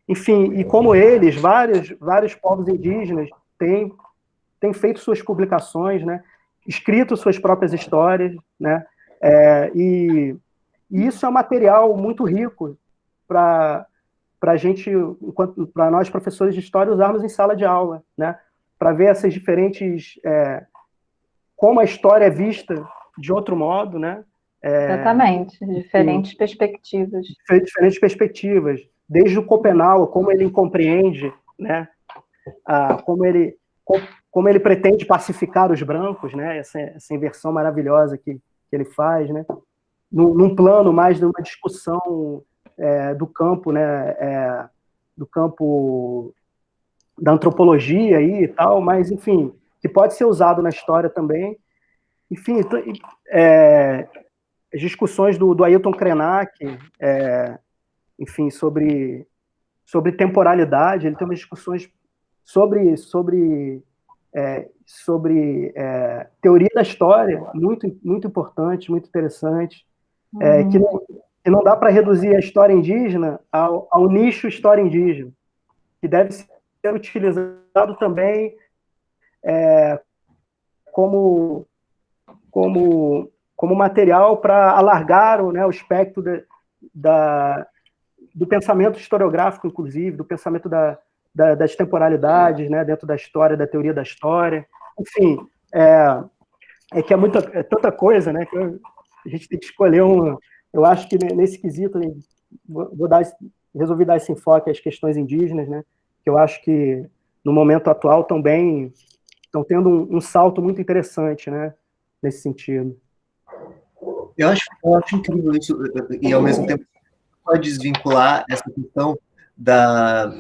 C: Enfim, e como eles, vários povos indígenas têm feito suas publicações, né, escrito suas próprias histórias, né, e isso é um material muito rico para para a gente, para nós professores de história, usarmos em sala de aula, né? Para ver essas diferentes, como a história é vista de outro modo, né?
B: Exatamente, diferentes perspectivas.
C: Diferentes perspectivas, desde o Schopenhauer, como ele compreende, né? Como ele pretende pacificar os brancos, né? Essa inversão maravilhosa que ele faz, né? Num plano mais de uma discussão do campo, né? Do campo da antropologia aí e tal, mas, enfim, que pode ser usado na história também. Enfim, as discussões do Ailton Krenak, enfim, sobre temporalidade, ele tem umas discussões sobre teoria da história, muito, muito importante, muito interessante, que não dá para reduzir a história indígena ao nicho história indígena, que deve ser utilizado também como material para alargar o espectro do pensamento historiográfico, inclusive, do pensamento das temporalidades, né, dentro da história, da teoria da história. Enfim, que é tanta coisa, né, que a gente tem que escolher eu acho que nesse quesito resolvi dar esse enfoque às questões indígenas, né, que eu acho que no momento atual estão tendo um salto muito interessante, né, nesse sentido.
A: Eu acho incrível isso, e ao mesmo tempo pode desvincular essa questão da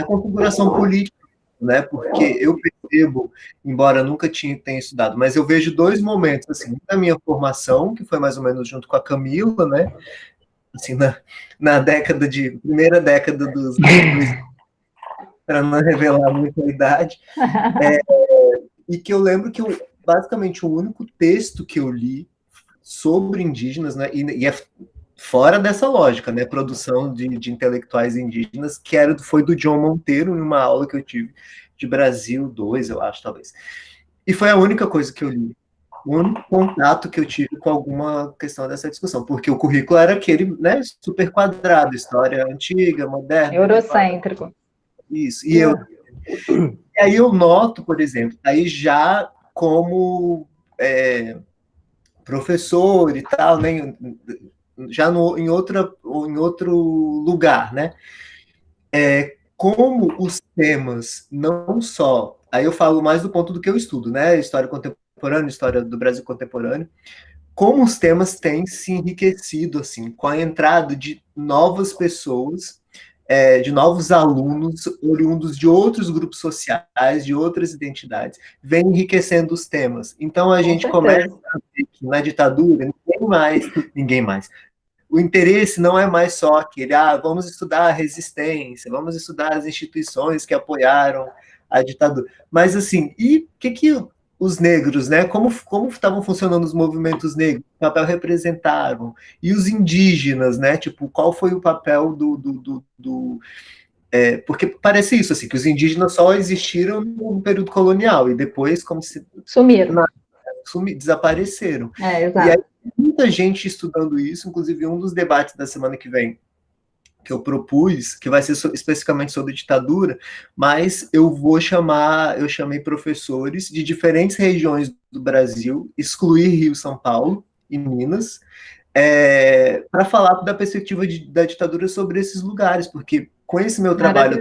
A: configuração política, né? Porque eu percebo, embora nunca tenha estudado, mas eu vejo dois momentos, assim, na minha formação, que foi mais ou menos junto com a Camila, né? Assim, na primeira década dos para não revelar muita idade, e que eu lembro que basicamente o único texto que eu li sobre indígenas, né, e é fora dessa lógica, né, produção de intelectuais indígenas, foi do John Monteiro, em uma aula que eu tive de Brasil 2, eu acho, talvez. E foi a única coisa que eu li, o único contato que eu tive com alguma questão dessa discussão, porque o currículo era aquele, né, super quadrado, história antiga, moderna.
B: Eurocêntrico.
A: Isso, e aí eu noto, por exemplo, aí já como professor e tal, né, já em outro lugar, né? Como os temas não só... Aí eu falo mais do ponto do que eu estudo, né? História contemporânea, história do Brasil contemporâneo. Como os temas têm se enriquecido, assim, com a entrada de novas pessoas, de novos alunos, oriundos de outros grupos sociais, de outras identidades, vem enriquecendo os temas. Então a gente começa a ver que na ditadura, ninguém mais. O interesse não é mais só aquele, vamos estudar a resistência, vamos estudar as instituições que apoiaram a ditadura. Mas, assim, e o que os negros, né? Como estavam funcionando os movimentos negros? Que papel representavam? E os indígenas, né? Tipo, qual foi o papel porque parece isso, assim, que os indígenas só existiram no período colonial e depois como se...
B: Sumiram.
A: Desapareceram.
B: Exato.
A: E aí, muita gente estudando isso, inclusive um dos debates da semana que vem, que eu propus, que vai ser especificamente sobre ditadura, mas eu chamei professores de diferentes regiões do Brasil, excluir Rio, São Paulo e Minas, para falar da perspectiva da ditadura sobre esses lugares, porque com esse meu trabalho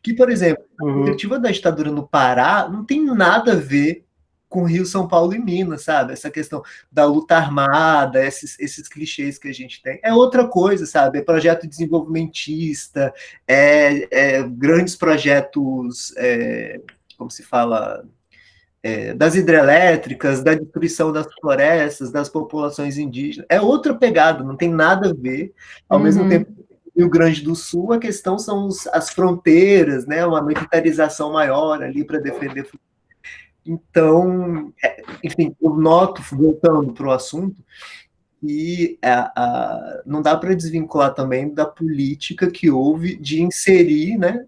A: que, por exemplo, a perspectiva da ditadura no Pará não tem nada a ver com Rio, São Paulo e Minas, sabe? Essa questão da luta armada, esses clichês que a gente tem. É outra coisa, sabe? É projeto desenvolvimentista, grandes projetos, como se fala, das hidrelétricas, da destruição das florestas, das populações indígenas. É outra pegada, não tem nada a ver. Ao mesmo tempo, no Rio Grande do Sul, a questão são as fronteiras, né? Uma militarização maior ali para defender. Então, enfim, eu noto, voltando para o assunto, que não dá para desvincular também da política que houve de inserir, né,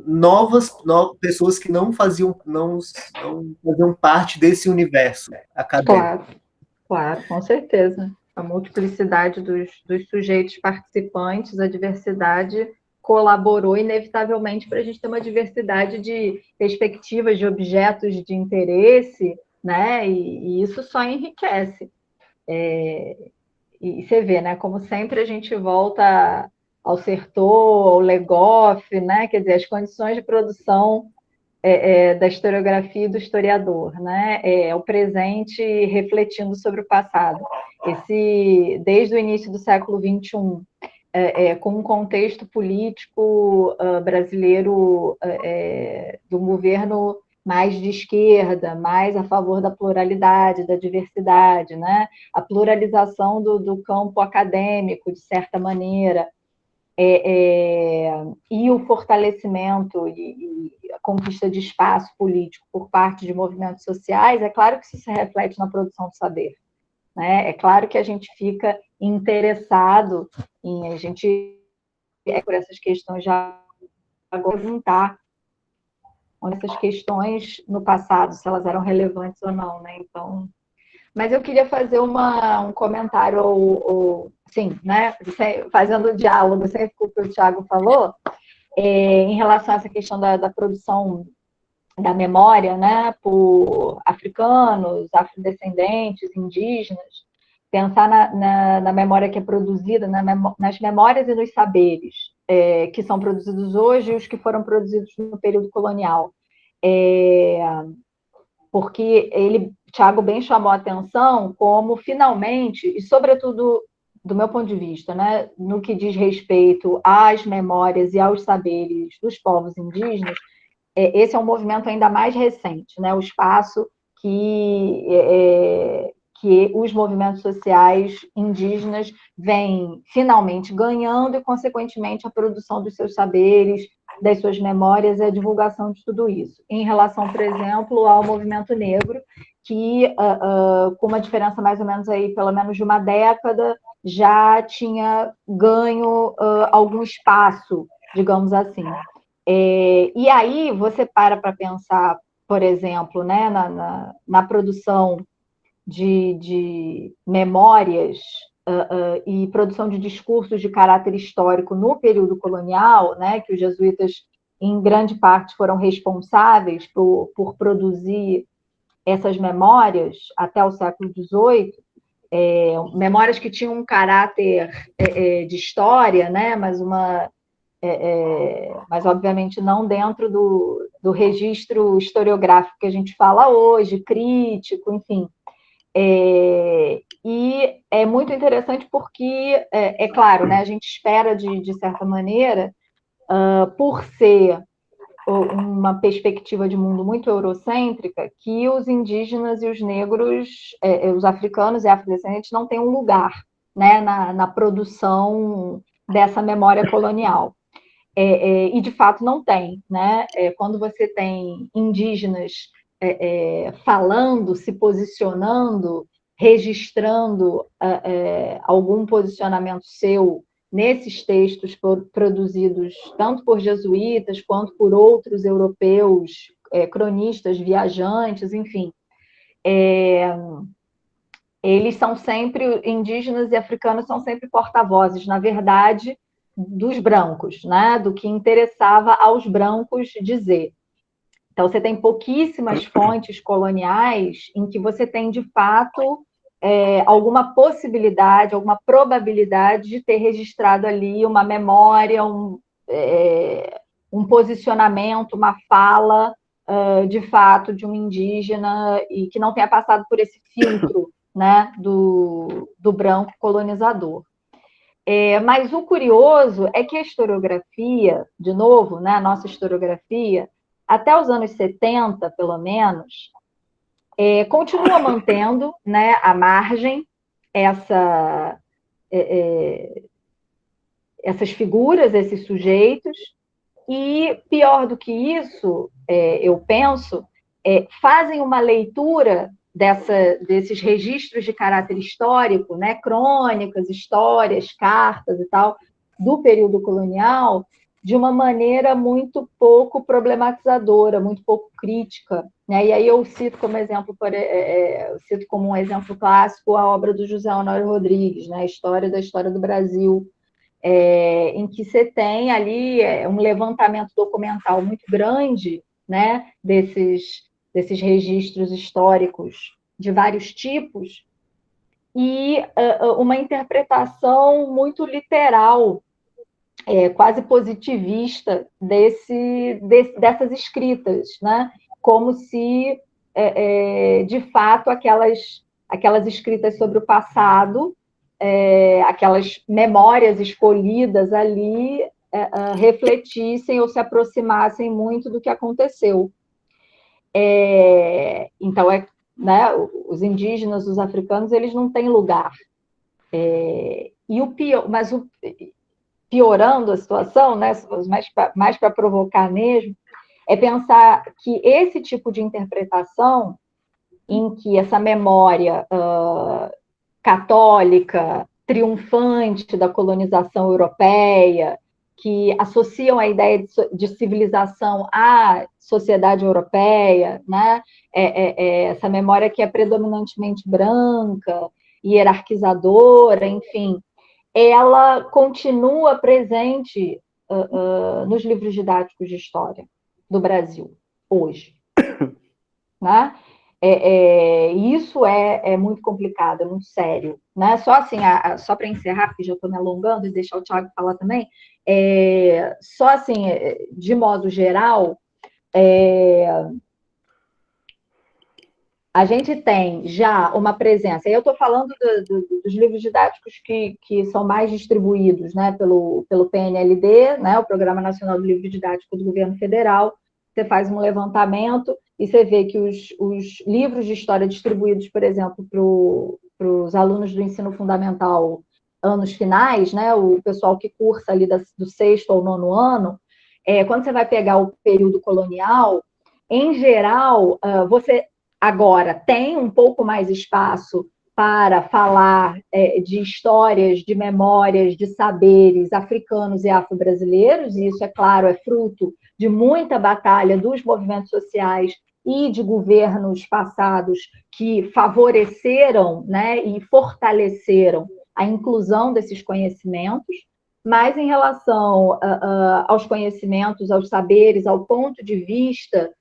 A: novas pessoas que não faziam parte desse universo acadêmico.
B: Claro, com certeza. a multiplicidade dos sujeitos participantes, a diversidade colaborou inevitavelmente para a gente ter uma diversidade de perspectivas, de objetos de interesse, né? E isso só enriquece. E você vê, né? Como sempre a gente volta ao Certeau, ao Legoff, né? Quer dizer, as condições de produção da historiografia e do historiador, né? O presente refletindo sobre o passado. Desde o início do século XXI, com um contexto político brasileiro de um governo mais de esquerda, mais a favor da pluralidade, da diversidade, né? A pluralização do campo acadêmico, de certa maneira, e o fortalecimento e a conquista de espaço político por parte de movimentos sociais, é claro que isso se reflete na produção do saber. Né? É claro que a gente fica interessado em a gente por essas questões já perguntar onde essas questões no passado, se elas eram relevantes ou não, né? Então, mas eu queria fazer um comentário, sim, né? Fazendo diálogo sempre com o que o Thiago falou, em relação a essa questão da produção da memória, né? Por africanos, afrodescendentes, indígenas, pensar na memória que é produzida, nas memórias e nos saberes que são produzidos hoje e os que foram produzidos no período colonial. Porque Thiago bem chamou a atenção como, finalmente, e sobretudo do meu ponto de vista, né, no que diz respeito às memórias e aos saberes dos povos indígenas, esse é um movimento ainda mais recente, né, o espaço que os movimentos sociais indígenas vêm finalmente ganhando e, consequentemente, a produção dos seus saberes, das suas memórias e a divulgação de tudo isso. Em relação, por exemplo, ao movimento negro, que, com uma diferença mais ou menos aí, pelo menos de uma década, já tinha ganho algum espaço, digamos assim. E aí você para pensar, por exemplo, né, na produção de memórias e produção de discursos de caráter histórico no período colonial, né, que os jesuítas, em grande parte, foram responsáveis por produzir essas memórias até o século XVIII, memórias que tinham um caráter de história, né, mas obviamente não dentro do registro historiográfico que a gente fala hoje, crítico, enfim. E é muito interessante porque, claro, né, a gente espera, de certa maneira, por ser uma perspectiva de mundo muito eurocêntrica, que os indígenas e os negros, os africanos e afrodescendentes não têm um lugar, né, na produção dessa memória colonial. E, de fato, não tem. Né? Quando você tem indígenas falando, se posicionando, registrando algum posicionamento seu nesses textos produzidos tanto por jesuítas quanto por outros europeus, cronistas, viajantes, enfim. Eles são sempre, indígenas e africanos são sempre porta-vozes, na verdade, dos brancos, né? Do que interessava aos brancos dizer. Então, você tem pouquíssimas fontes coloniais em que você tem, de fato, alguma possibilidade, alguma probabilidade de ter registrado ali uma memória, um posicionamento, uma fala, de fato, de um indígena e que não tenha passado por esse filtro, né, do branco colonizador. Mas o curioso é que a historiografia, de novo, né, a nossa historiografia, até os anos 70, pelo menos, continua mantendo, né, à margem essas figuras, esses sujeitos, e, pior do que isso, eu penso, fazem uma leitura desses registros de caráter histórico, né, crônicas, histórias, cartas e tal, do período colonial, de uma maneira muito pouco problematizadora, muito pouco crítica, né? E aí eu cito como exemplo, cito como um exemplo clássico a obra do José Honório Rodrigues, né? A História da História do Brasil, em que você tem ali um levantamento documental muito grande, né? desses registros históricos de vários tipos, e uma interpretação muito literal, quase positivista dessas escritas, né? Como se, de fato, aquelas escritas sobre o passado, aquelas memórias escolhidas ali, refletissem ou se aproximassem muito do que aconteceu. Então, né, os indígenas, os africanos, eles não têm lugar. Piorando a situação, né, mais para provocar mesmo, é pensar que esse tipo de interpretação, em que essa memória católica, triunfante da colonização europeia, que associam a ideia de civilização à sociedade europeia, né? Essa memória que é predominantemente branca, hierarquizadora, enfim, ela continua presente nos livros didáticos de história do Brasil, hoje. Né? Isso é muito complicado, é muito sério. Né? Só assim, só para encerrar, porque já estou me alongando e deixar o Thiago falar também, só assim, de modo geral, a gente tem já uma presença, e eu estou falando dos livros didáticos que são mais distribuídos, né, pelo PNLD, né, o Programa Nacional do Livro Didático do Governo Federal. Você faz um levantamento e você vê que os livros de história distribuídos, por exemplo, para os alunos do ensino fundamental anos finais, né, o pessoal que cursa ali do 6º ao 9º ano, quando você vai pegar o período colonial, em geral, você agora tem um pouco mais espaço para falar de histórias, de memórias, de saberes africanos e afro-brasileiros, e isso, é claro, é fruto de muita batalha dos movimentos sociais e de governos passados que favoreceram, né, e fortaleceram a inclusão desses conhecimentos. Mas em relação aos conhecimentos, aos saberes, ao ponto de vista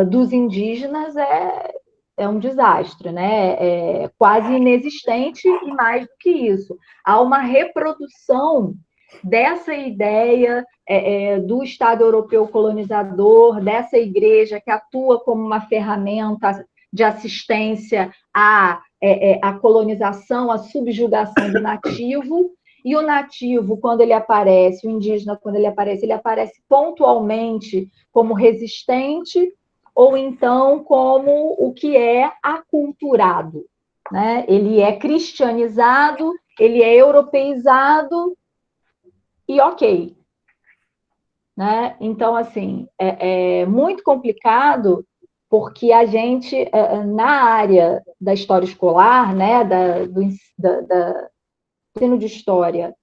B: dos indígenas, é um desastre, né? É quase inexistente, e mais do que isso, há uma reprodução dessa ideia do Estado europeu colonizador, dessa igreja que atua como uma ferramenta de assistência à colonização, à subjugação do nativo. E o nativo, quando ele aparece, o indígena, quando ele aparece pontualmente como resistente, ou então como o que é aculturado, né? Ele é cristianizado, ele é europeizado e ok. Né? Então, assim, é muito complicado, porque a gente, na área da história escolar, né, do ensino de história,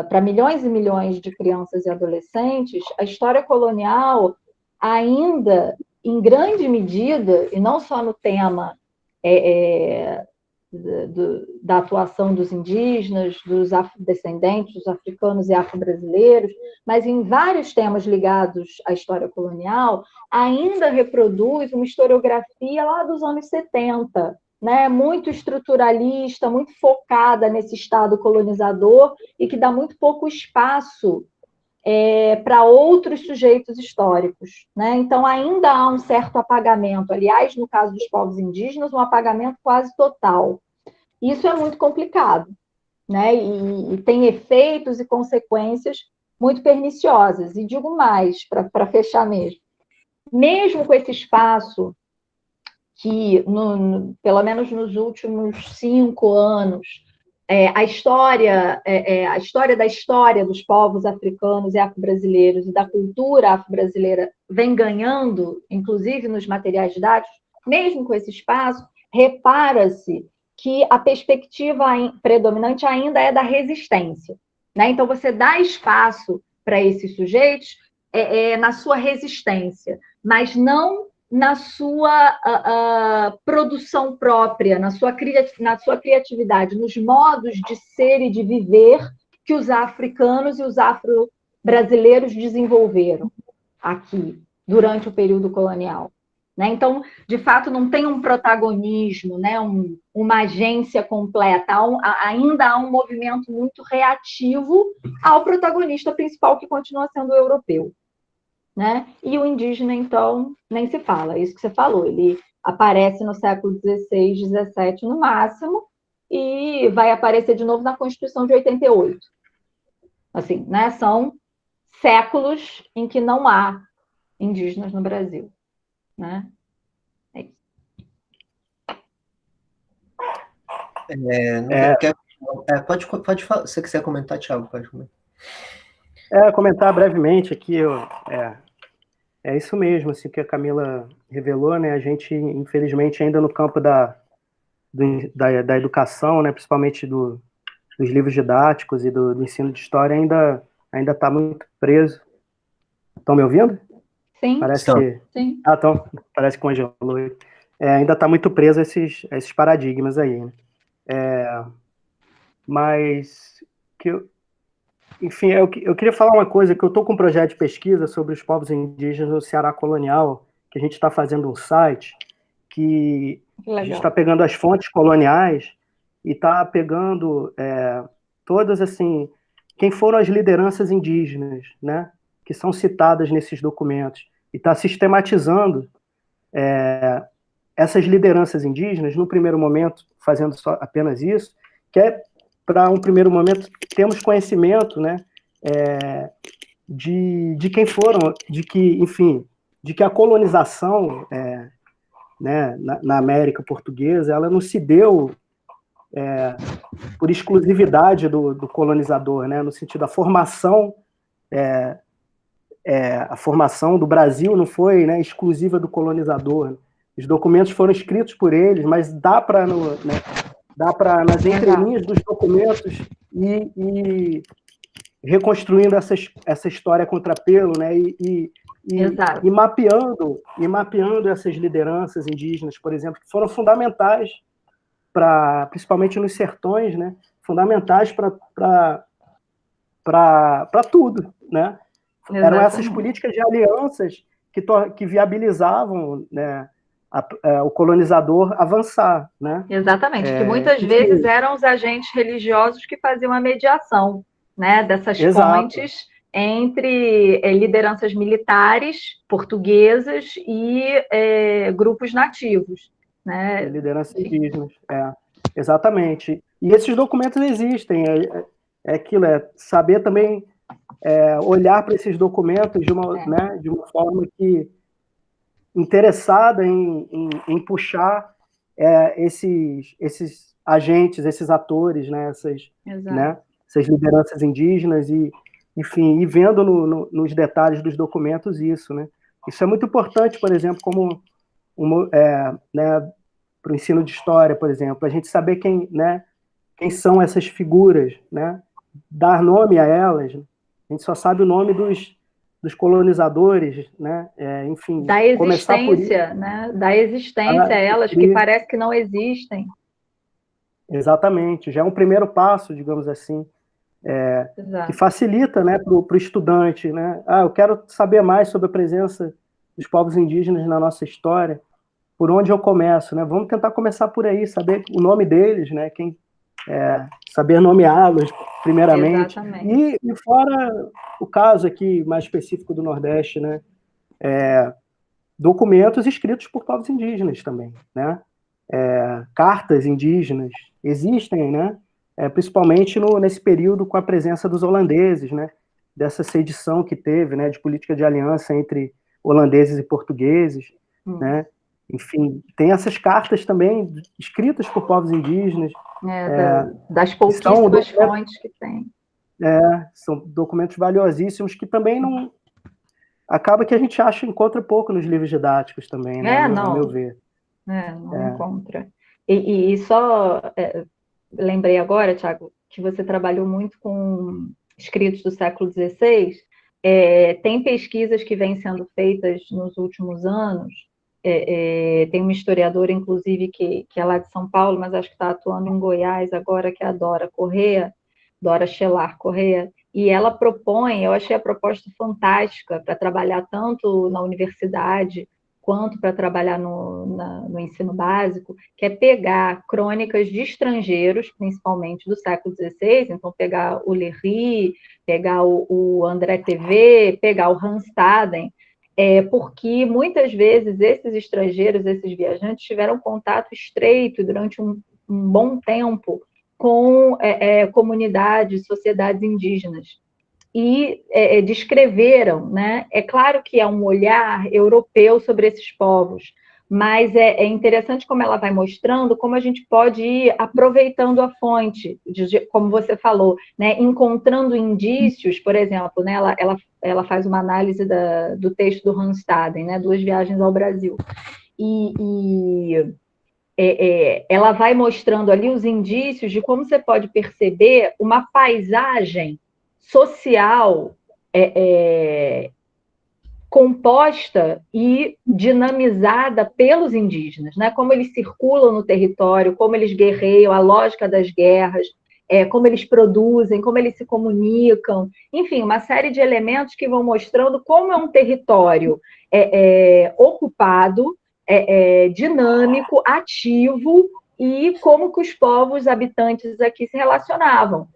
B: para milhões e milhões de crianças e adolescentes, a história colonial ainda, em grande medida, e não só no tema da atuação dos indígenas, dos afrodescendentes, dos africanos e afro-brasileiros, mas em vários temas ligados à história colonial, ainda reproduz uma historiografia lá dos anos 70, né, muito estruturalista, muito focada nesse Estado colonizador e que dá muito pouco espaço para outros sujeitos históricos. Né? Então, ainda há um certo apagamento. Aliás, no caso dos povos indígenas, um apagamento quase total. Isso é muito complicado, né? E tem efeitos e consequências muito perniciosas. E digo mais, para fechar mesmo com esse espaço que, pelo menos nos últimos 5 anos, a história da história dos povos africanos e afro-brasileiros e da cultura afro-brasileira vem ganhando, inclusive nos materiais didáticos, mesmo com esse espaço, repara-se que a perspectiva predominante ainda é da resistência. Né? Então, você dá espaço para esses sujeitos na sua resistência, mas não na sua produção própria, na sua criatividade, nos modos de ser e de viver que os africanos e os afro-brasileiros desenvolveram aqui, durante o período colonial. Né? Então, de fato, não tem um protagonismo, né? Uma agência completa, ainda há um movimento muito reativo ao protagonista principal, que continua sendo o europeu. Né? E o indígena, então, nem se fala, isso que você falou, ele aparece no século XVI, XVII no máximo, e vai aparecer de novo na Constituição de 88. Assim, né? São séculos em que não há indígenas no Brasil. Né? É isso.
A: Pode falar, se você quiser comentar, Thiago, pode comentar.
C: Comentar brevemente aqui, é isso mesmo, assim, que a Camila revelou, né? A gente, infelizmente, ainda no campo da educação, né? Principalmente dos livros didáticos e do ensino de história, ainda está muito preso. Estão me ouvindo?
B: Sim.
C: Parece que...
B: Sim.
C: Então, parece que congelou. Ainda está muito preso a esses paradigmas aí, né? Mas enfim, eu queria falar uma coisa, que eu estou com um projeto de pesquisa sobre os povos indígenas no Ceará colonial, que a gente está fazendo um site, que a gente está pegando as fontes coloniais e está pegando todas, assim, quem foram as lideranças indígenas, né, que são citadas nesses documentos, e está sistematizando essas lideranças indígenas, no primeiro momento, fazendo apenas isso, que para um primeiro momento, temos conhecimento, né, de quem foram, de que a colonização né, na América Portuguesa, ela não se deu por exclusividade do colonizador, né, no sentido da formação, a formação do Brasil não foi, né, exclusiva do colonizador. Os documentos foram escritos por eles, mas dá para nas entrelinhas dos documentos e reconstruindo essa história contrapelo, né? E mapeando essas lideranças indígenas, por exemplo, que foram fundamentais principalmente nos sertões, né? Fundamentais para tudo, né? Exatamente. Eram essas políticas de alianças que viabilizavam, né, o colonizador avançar, né?
B: Exatamente, que muitas vezes eram os agentes religiosos que faziam a mediação, né, dessas pontes entre lideranças militares portuguesas e grupos nativos, né?
C: Lideranças indígenas, exatamente. E esses documentos existem, aquilo, saber também olhar para esses documentos de uma forma que interessada em puxar esses agentes, esses atores, né, essas lideranças indígenas e, enfim, e vendo nos detalhes dos documentos isso, né? Isso é muito importante, por exemplo, como né, para o ensino de história, por exemplo, a gente saber quem quem são essas figuras, né? Dar nome a elas. A gente só sabe o nome dos colonizadores, né? Enfim,
B: da existência, né? Da existência a elas, que parece que não existem.
C: Exatamente, já é um primeiro passo, digamos assim, que facilita, né, para o estudante, né? Eu quero saber mais sobre a presença dos povos indígenas na nossa história. Por onde eu começo, né? Vamos tentar começar por aí, saber o nome deles, né? Saber nomeá-los, primeiramente. E fora o caso aqui mais específico do Nordeste, né? Documentos escritos por povos indígenas também, né? Cartas indígenas existem, né? Principalmente nesse período com a presença dos holandeses, né? Dessa sedição que teve, né? De política de aliança entre holandeses e portugueses, né? Enfim, tem essas cartas também escritas por povos indígenas.
B: Das pouquíssimas fontes que tem.
C: São documentos valiosíssimos que também não... Acaba que a gente encontra pouco nos livros didáticos também, né?
B: Não.
C: A meu ver.
B: Não encontra. E só lembrei agora, Thiago, que você trabalhou muito com escritos do século XVI, Tem pesquisas que vêm sendo feitas nos últimos anos. Tem uma historiadora, inclusive, que é lá de São Paulo, mas acho que está atuando em Goiás agora, que é a Dora Schelar Corrêa, e ela propõe, eu achei a proposta fantástica, para trabalhar tanto na universidade quanto para trabalhar no ensino básico, que é pegar crônicas de estrangeiros, principalmente do século XVI, então pegar o Léry, pegar o André TV, pegar o Hans Staden, porque muitas vezes esses estrangeiros, esses viajantes, tiveram contato estreito durante um bom tempo com comunidades, sociedades indígenas. E descreveram, né? É claro que é um olhar europeu sobre esses povos, mas é interessante como ela vai mostrando como a gente pode ir aproveitando a fonte, como você falou, né? Encontrando indícios, por exemplo, né? Ela faz uma análise do texto do Hans Staden, né? 2 Viagens ao Brasil. Ela vai mostrando ali os indícios de como você pode perceber uma paisagem social composta e dinamizada pelos indígenas, né? Como eles circulam no território, como eles guerreiam, a lógica das guerras, como eles produzem, como eles se comunicam, enfim, uma série de elementos que vão mostrando como é um território ocupado, dinâmico, ativo, e como que os povos habitantes aqui se relacionavam.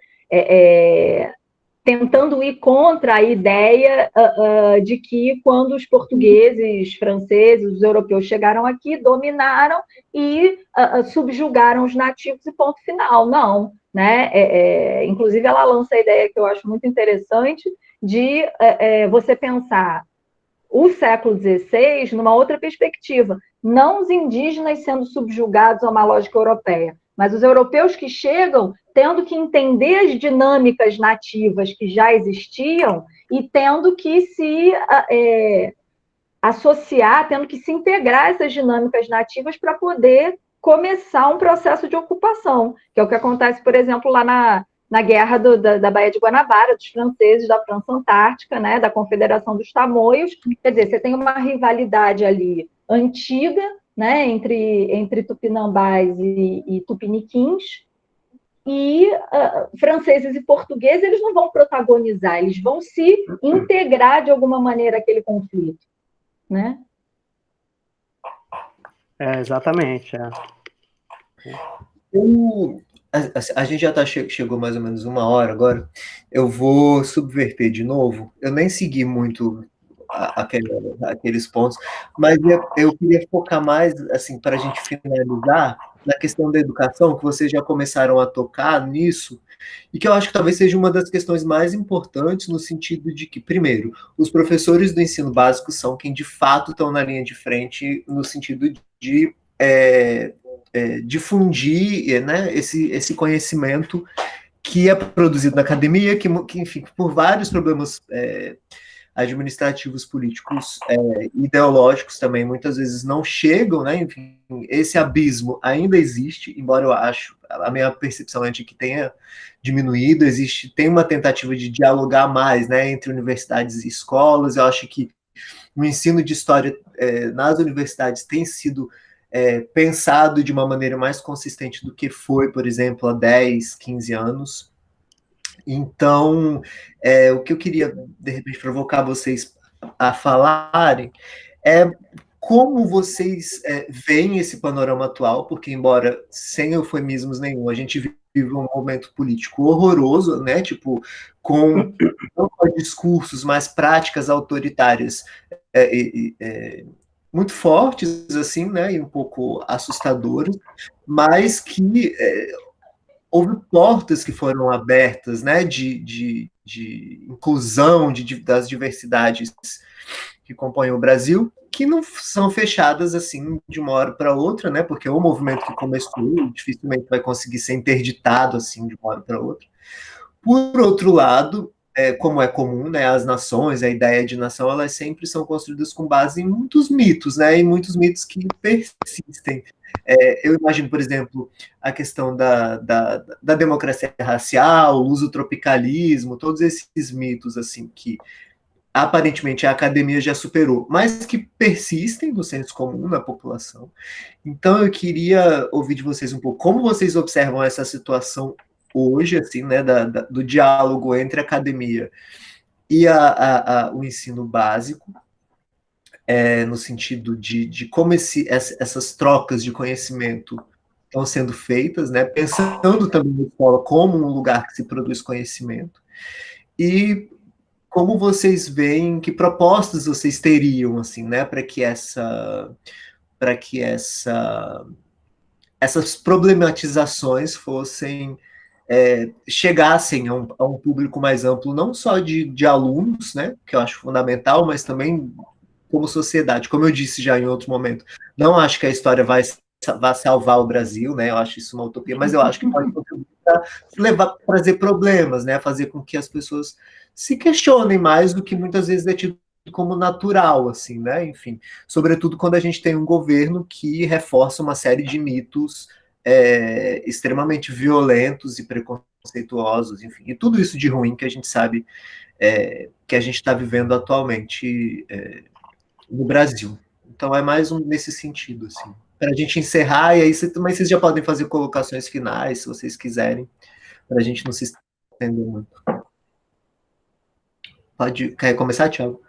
B: Tentando ir contra a ideia de que quando os portugueses, franceses, os europeus chegaram aqui, dominaram e subjugaram os nativos e ponto final. Não, né? Inclusive, ela lança a ideia que eu acho muito interessante de você pensar o século XVI numa outra perspectiva, não os indígenas sendo subjugados a uma lógica europeia, mas os europeus que chegam tendo que entender as dinâmicas nativas que já existiam e tendo que se associar, tendo que se integrar a essas dinâmicas nativas para poder começar um processo de ocupação, que é o que acontece, por exemplo, lá na guerra da Baía de Guanabara, dos franceses, da França Antártica, né, da Confederação dos Tamoios. Quer dizer, você tem uma rivalidade ali antiga, né, entre tupinambás e tupiniquins, e franceses e portugueses, eles não vão protagonizar, eles vão se integrar de alguma maneira àquele conflito, né?
C: Exatamente.
A: A gente já chegou mais ou menos 1 hora agora. Eu vou subverter de novo. Eu nem segui muito aqueles pontos, mas eu queria focar mais, assim, para a gente finalizar, na questão da educação, que vocês já começaram a tocar nisso, e que eu acho que talvez seja uma das questões mais importantes, no sentido de que, primeiro, os professores do ensino básico são quem de fato estão na linha de frente, no sentido de difundir, né, esse conhecimento que é produzido na academia, que enfim, por vários problemas administrativos, políticos, ideológicos também, muitas vezes não chegam, né? Enfim, esse abismo ainda existe, embora a minha percepção é de que tenha diminuído, tem uma tentativa de dialogar mais, né, entre universidades e escolas. Eu acho que o ensino de história nas universidades tem sido pensado de uma maneira mais consistente do que foi, por exemplo, há 10, 15 anos. Então, o que eu queria, de repente, provocar vocês a falarem é como vocês veem esse panorama atual, porque, embora sem eufemismos nenhum, a gente vive um momento político horroroso, né? Tipo, com não só discursos, mas práticas autoritárias muito fortes, assim, né? E um pouco assustadoras, mas que houve portas que foram abertas, né, de inclusão das diversidades que compõem o Brasil, que não são fechadas assim de uma hora para outra, né, porque o movimento que começou dificilmente vai conseguir ser interditado assim de uma hora para outra. Por outro lado, como é comum, né, as nações, a ideia de nação, elas sempre são construídas com base em muitos mitos, né, e muitos mitos que persistem. Eu imagino, por exemplo, a questão da democracia racial, o lusotropicalismo, todos esses mitos assim que aparentemente a academia já superou, mas que persistem no senso comum da população. Então eu queria ouvir de vocês um pouco como vocês observam essa situação hoje, assim, né, do diálogo entre a academia e o ensino básico, no sentido de como essas trocas de conhecimento estão sendo feitas, né, pensando também na escola como um lugar que se produz conhecimento, e como vocês veem, que propostas vocês teriam, assim, né, para que essas problematizações fossem chegassem a um público mais amplo, não só de alunos, né, que eu acho fundamental, mas também como sociedade. Como eu disse já em outro momento, não acho que a história vai salvar o Brasil, né? Eu acho isso uma utopia, mas eu acho que pode contribuir para trazer problemas, né? Fazer com que as pessoas se questionem mais do que muitas vezes é tido como natural, assim, né? Enfim, sobretudo quando a gente tem um governo que reforça uma série de mitos extremamente violentos e preconceituosos, enfim, e tudo isso de ruim que a gente sabe que a gente está vivendo atualmente no Brasil. Então é mais nesse sentido, assim. Para a gente encerrar, e aí também vocês já podem fazer colocações finais, se vocês quiserem, para a gente não se estender muito. Quer começar, Thiago?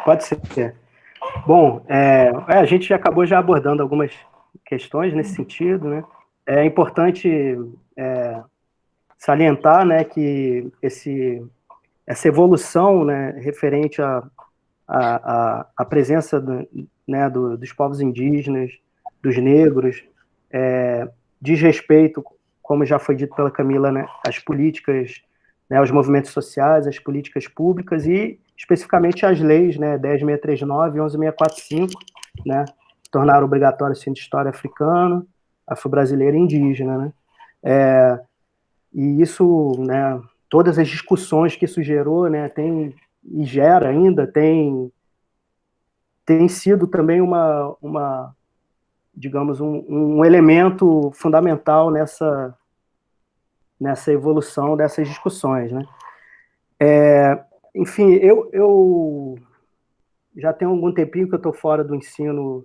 C: Pode ser. Bom, a gente já acabou já abordando algumas questões nesse sentido, né? É importante salientar, né, que essa evolução, né, referente à presença né, dos povos indígenas, dos negros, diz respeito, como já foi dito pela Camila, né, às políticas, né, aos movimentos sociais, às políticas públicas e especificamente às leis, né, 10.639 e 11.645, né, que tornaram obrigatório o ensino de história africana, afro-brasileira e indígena, né? E isso, né, todas as discussões que isso gerou, né, e gera ainda, tem sido também digamos, um elemento fundamental nessa evolução dessas discussões, né? Enfim, eu já tenho algum tempinho que eu estou fora do ensino,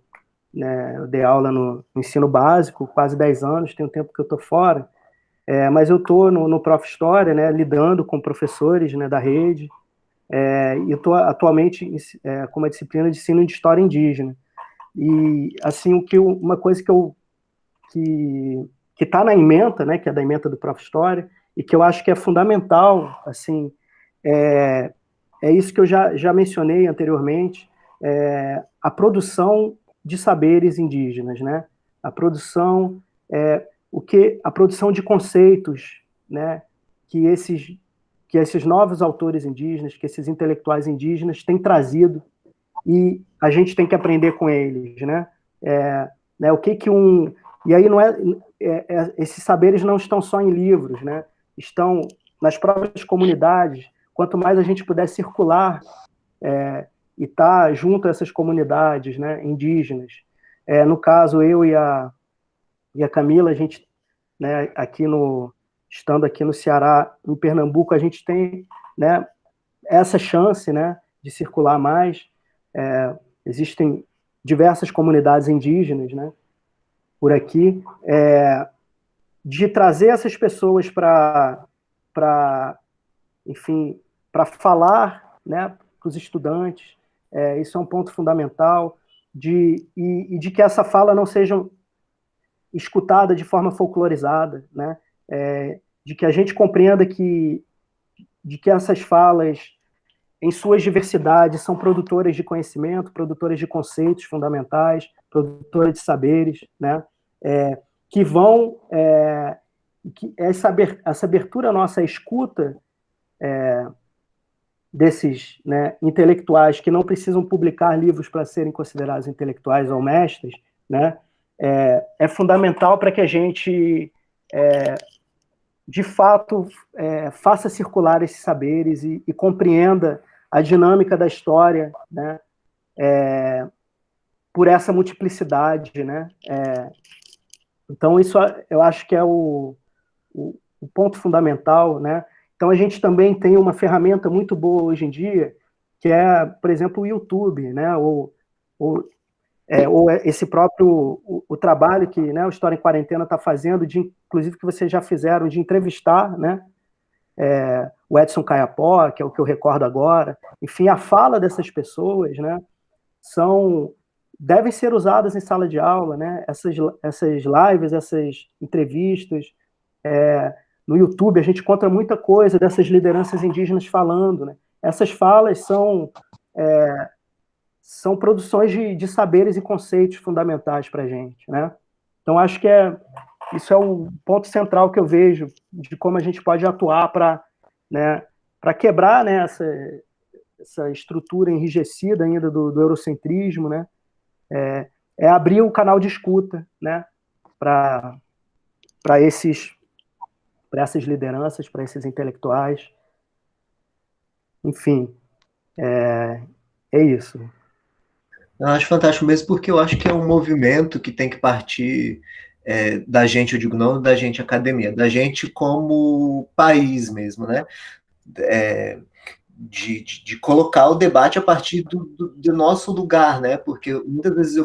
C: né? Eu dei aula no ensino básico, quase 10 anos, tem um tempo que eu estou fora, mas eu estou no Prof. História, né, lidando com professores, né, da rede, e eu estou atualmente com uma disciplina de ensino de História Indígena. E, assim, uma coisa que está na ementa, né, que é da ementa do Prof. História, e que eu acho que é fundamental, assim, é isso que eu já mencionei anteriormente, a produção de saberes indígenas, né? A produção, a produção de conceitos, né? Que esses novos autores indígenas, que esses intelectuais indígenas têm trazido e a gente tem que aprender com eles, né? Né, o que e aí não esses saberes não estão só em livros, né? Estão nas próprias comunidades. Quanto mais a gente puder circular e estar junto a essas comunidades, né, indígenas. No caso, eu e a Camila, a gente, né, estando aqui no Ceará, em Pernambuco, a gente tem, né, essa chance, né, de circular mais. Existem diversas comunidades indígenas, né, por aqui, de trazer essas pessoas para enfim, para falar, né, para os estudantes. Isso é um ponto fundamental, de que essa fala não seja escutada de forma folclorizada, né, de que a gente compreenda de que essas falas, em suas diversidades, são produtoras de conhecimento, produtoras de conceitos fundamentais, produtoras de saberes, né, que vão... que essa abertura nossa à escuta desses, né, intelectuais que não precisam publicar livros para serem considerados intelectuais ou mestres, né, é fundamental para que a gente, de fato, faça circular esses saberes e compreenda a dinâmica da história, né, por essa multiplicidade, né. Então, isso eu acho que é o ponto fundamental, né. Então, a gente também tem uma ferramenta muito boa hoje em dia, que é, por exemplo, o YouTube, né? Ou esse próprio o trabalho que, né, o História em Quarentena está fazendo, inclusive que vocês já fizeram, de entrevistar, né, o Edson Caiapó, que é o que eu recordo agora. Enfim, a fala dessas pessoas, né, devem ser usadas em sala de aula, né? Essas lives, essas entrevistas. No YouTube a gente encontra muita coisa dessas lideranças indígenas falando, né? Essas falas são produções de saberes e conceitos fundamentais para a gente, né? Então, acho que isso é o ponto central que eu vejo de como a gente pode atuar para, né, quebrar, né, essa estrutura enrijecida ainda do eurocentrismo, né? Abrir o canal de escuta, né, para essas lideranças, para esses intelectuais. Enfim, é isso.
A: Eu acho fantástico mesmo, porque eu acho que é um movimento que tem que partir da gente, eu digo não da gente academia, da gente como país mesmo, né? De colocar o debate a partir do nosso lugar, né? Porque muitas vezes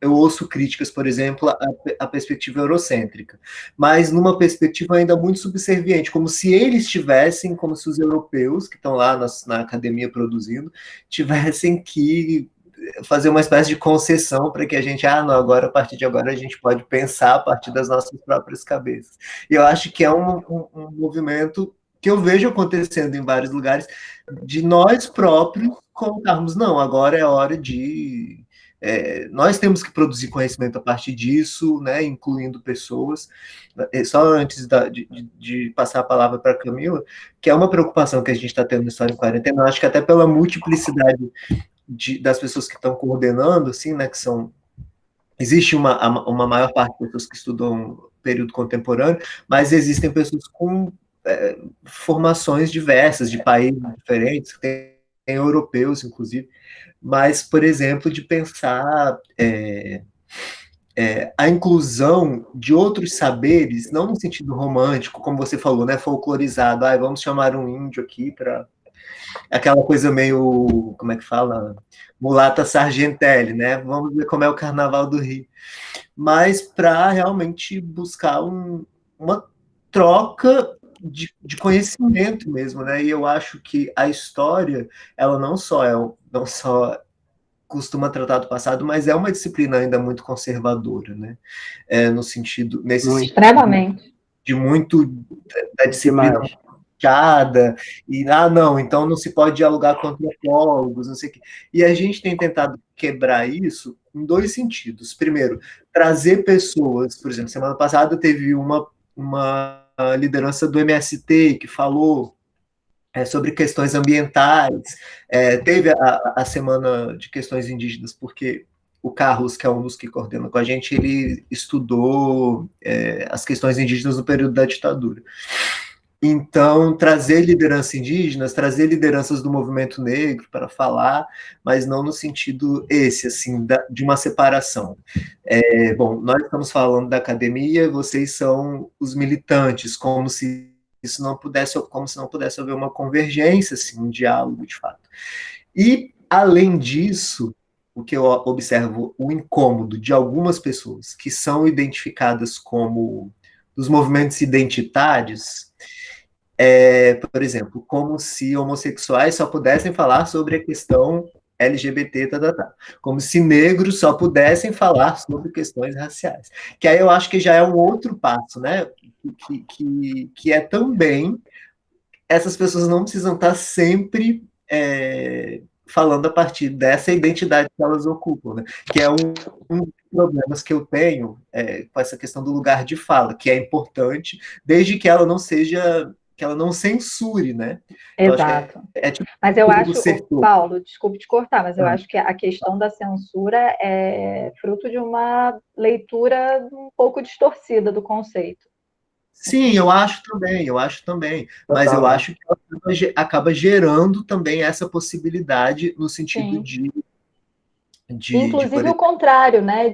A: eu ouço críticas, por exemplo, à perspectiva eurocêntrica, mas numa perspectiva ainda muito subserviente, como se eles tivessem, como se os europeus que estão lá na academia produzindo, tivessem que fazer uma espécie de concessão para que a gente, não, agora, a partir de agora, a gente pode pensar a partir das nossas próprias cabeças. E eu acho que é um movimento que eu vejo acontecendo em vários lugares, de nós próprios colocarmos, não, agora é hora de... nós temos que produzir conhecimento a partir disso, né, incluindo pessoas. Só antes de passar a palavra para a Camila, que é uma preocupação que a gente está tendo na História em Quarentena, eu acho que até pela multiplicidade das pessoas que estão coordenando, assim, né, que são... Existe uma maior parte de pessoas que estudam período contemporâneo, mas existem pessoas com formações diversas, de países diferentes, tem europeus, inclusive, mas, por exemplo, de pensar a inclusão de outros saberes, não no sentido romântico, como você falou, né, folclorizado, vamos chamar um índio aqui para... Aquela coisa meio, como é que fala? Mulata Sargentelli, né? Vamos ver como é o Carnaval do Rio. Mas para realmente buscar uma troca de conhecimento mesmo, né? E eu acho que a história, ela não só costuma tratar do passado, mas é uma disciplina ainda muito conservadora, né? No sentido, nesse sentido,
B: extremamente,
A: de muito da disciplina fechada, e não, então não se pode dialogar com antropólogos, não sei o quê. E a gente tem tentado quebrar isso em dois sentidos. Primeiro, trazer pessoas, por exemplo, semana passada teve uma liderança do MST que falou sobre questões ambientais, teve a semana de questões indígenas, porque o Carlos, que é um dos que coordena com a gente, ele estudou as questões indígenas no período da ditadura. Então, trazer lideranças indígenas, trazer lideranças do movimento negro para falar, mas não no sentido esse, assim, de uma separação. Bom, nós estamos falando da academia, vocês são os militantes, como se não pudesse haver uma convergência, assim, um diálogo de fato. E, além disso, o que eu observo, o incômodo de algumas pessoas que são identificadas como dos movimentos identitários, por exemplo, como se homossexuais só pudessem falar sobre a questão LGBT, como se negros só pudessem falar sobre questões raciais. Que aí eu acho que já é um outro passo, né? Que é também, essas pessoas não precisam estar sempre falando a partir dessa identidade que elas ocupam, né? Que é um dos problemas que eu tenho com essa questão do lugar de fala, que é importante, desde que ela não seja... que ela não censure, né?
B: Exato. Mas eu acho, Paulo, desculpe te cortar, mas eu acho que a questão da censura é fruto de uma leitura um pouco distorcida do conceito.
A: Sim, eu acho também. Mas eu acho que ela acaba gerando também essa possibilidade no sentido de
B: inclusive o contrário, né?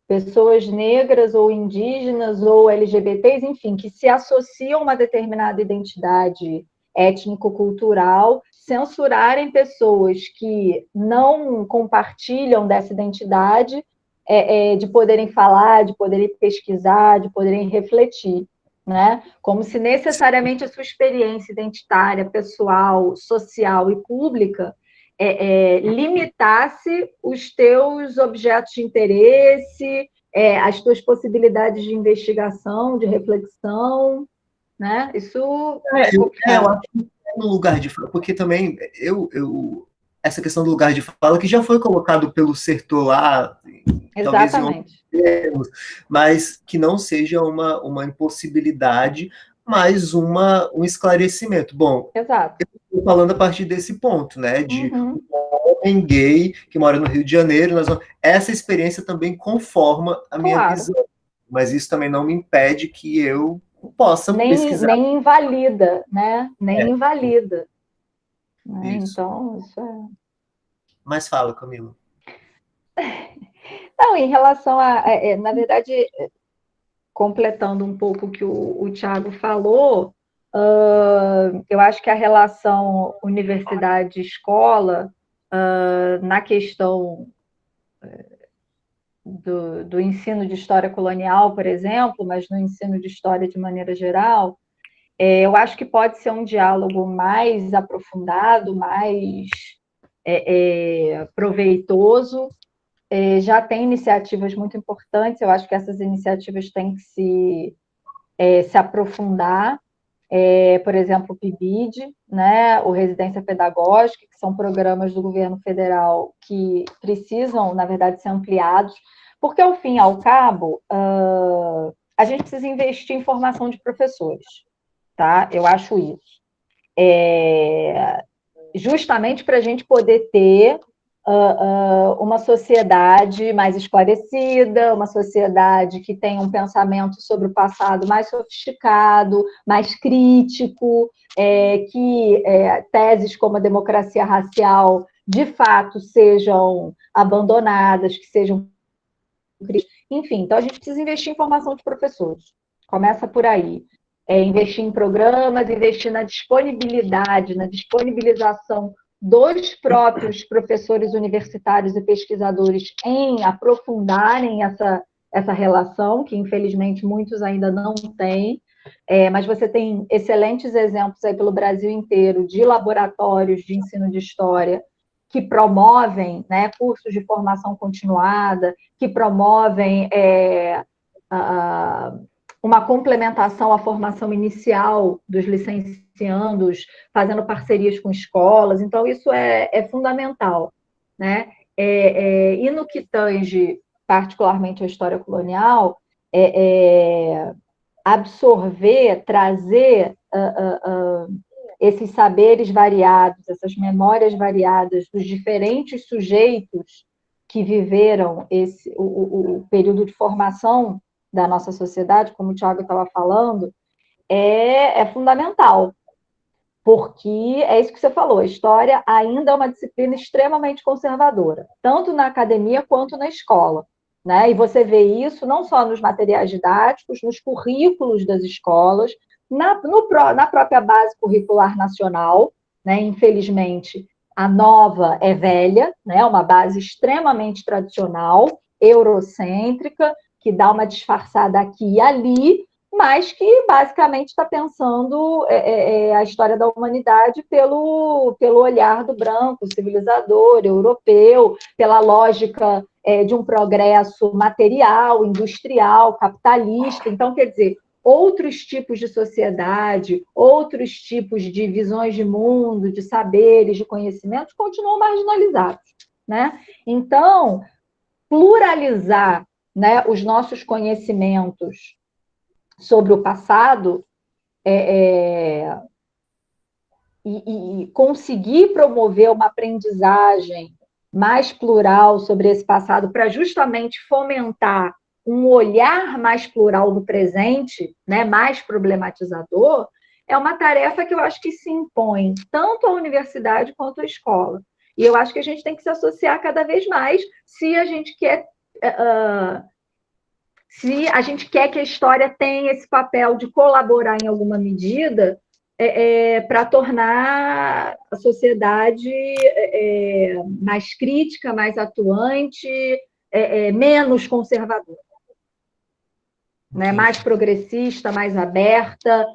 B: pessoas negras ou indígenas ou LGBTs, enfim, que se associam a uma determinada identidade étnico-cultural, censurarem pessoas que não compartilham dessa identidade, de poderem falar, de poderem pesquisar, de poderem refletir, né? Como se necessariamente a sua experiência identitária, pessoal, social e pública limitasse os teus objetos de interesse, as tuas possibilidades de investigação, de reflexão, né? Isso
A: eu acho que no lugar de fala, porque também essa questão do lugar de fala que já foi colocado pelo Sertor lá, talvez em outros termos, mas que não seja uma impossibilidade, mas um esclarecimento. Bom,
B: exato.
A: eu estou falando a partir desse ponto, né, de um homem gay que mora no Rio de Janeiro, essa experiência também conforma a minha visão, mas isso também não me impede que eu possa pesquisar.
B: Nem invalida, né? Nem invalida. Né?
A: Isso.
B: Então, isso é...
A: Mas fala, Camila.
B: Não, em relação na verdade, completando um pouco o que o Thiago falou, eu acho que a relação universidade-escola, na questão do ensino de história colonial, por exemplo, mas no ensino de história de maneira geral, eu acho que pode ser um diálogo mais aprofundado, mais proveitoso. Já tem iniciativas muito importantes, eu acho que essas iniciativas têm que se aprofundar. Por exemplo, o PIBID, né, o Residência Pedagógica, que são programas do governo federal que precisam, na verdade, ser ampliados, porque, ao fim e ao cabo, a gente precisa investir em formação de professores, tá? Eu acho isso. Justamente para a gente poder ter uma sociedade mais esclarecida, uma sociedade que tenha um pensamento sobre o passado mais sofisticado, mais crítico, que teses como a democracia racial, de fato, sejam abandonadas, que sejam... Enfim, então a gente precisa investir em formação de professores. Começa por aí. Investir em programas, investir na disponibilidade, na disponibilização dos próprios professores universitários e pesquisadores em aprofundarem essa relação, que infelizmente muitos ainda não têm, mas você tem excelentes exemplos aí pelo Brasil inteiro de laboratórios de ensino de história que promovem, né, cursos de formação continuada, que promovem uma complementação à formação inicial dos licenciandos, fazendo parcerias com escolas. Então, isso é fundamental, né? E no que tange, particularmente, a história colonial, absorver, trazer esses saberes variados, essas memórias variadas dos diferentes sujeitos que viveram o período de formação da nossa sociedade, como o Thiago estava falando, é fundamental, porque é isso que você falou, a história ainda é uma disciplina extremamente conservadora, tanto na academia quanto na escola, né? E você vê isso não só nos materiais didáticos, nos currículos das escolas, na própria base curricular nacional, né? Infelizmente, a nova é velha, né? Uma base extremamente tradicional, eurocêntrica, que dá uma disfarçada aqui e ali, mas que basicamente está pensando a história da humanidade pelo olhar do branco, civilizador, europeu, pela lógica de um progresso material, industrial, capitalista. Então, quer dizer, outros tipos de sociedade, outros tipos de visões de mundo, de saberes, de conhecimentos, continuam marginalizados, né? Então, pluralizar, né, os nossos conhecimentos sobre o passado e conseguir promover uma aprendizagem mais plural sobre esse passado para justamente fomentar um olhar mais plural do presente, né, mais problematizador, é uma tarefa que eu acho que se impõe tanto à universidade quanto à escola. E eu acho que a gente tem que se associar cada vez mais se a gente quer se a gente quer que a história tenha esse papel de colaborar em alguma medida para tornar a sociedade mais crítica, mais atuante, menos conservadora, né? Mais progressista, mais aberta,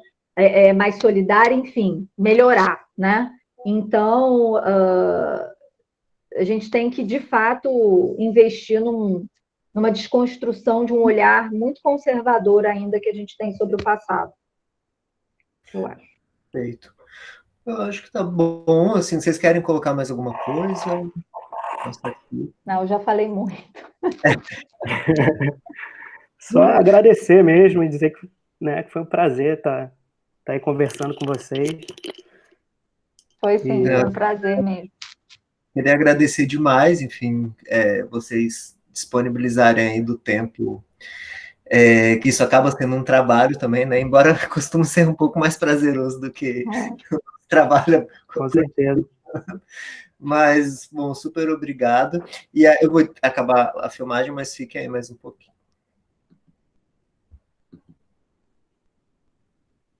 B: mais solidária, enfim, melhorar, né? Então, a gente tem que, de fato, investir numa desconstrução de um olhar muito conservador ainda que a gente tem sobre o passado. Eu acho.
A: Perfeito. Eu acho que tá bom. Assim, vocês querem colocar mais alguma coisa?
B: Não, eu já falei muito.
C: Só agradecer mesmo e dizer que, né, que foi um prazer estar aí conversando com vocês.
B: Foi sim, foi um prazer mesmo.
A: Queria agradecer demais, enfim, vocês disponibilizarem aí do tempo, que isso acaba sendo um trabalho também, né? Embora costume ser um pouco mais prazeroso do que o trabalho.
C: Com certeza.
A: Mas, bom, super obrigado. E eu vou acabar a filmagem, mas fiquem aí mais um pouquinho.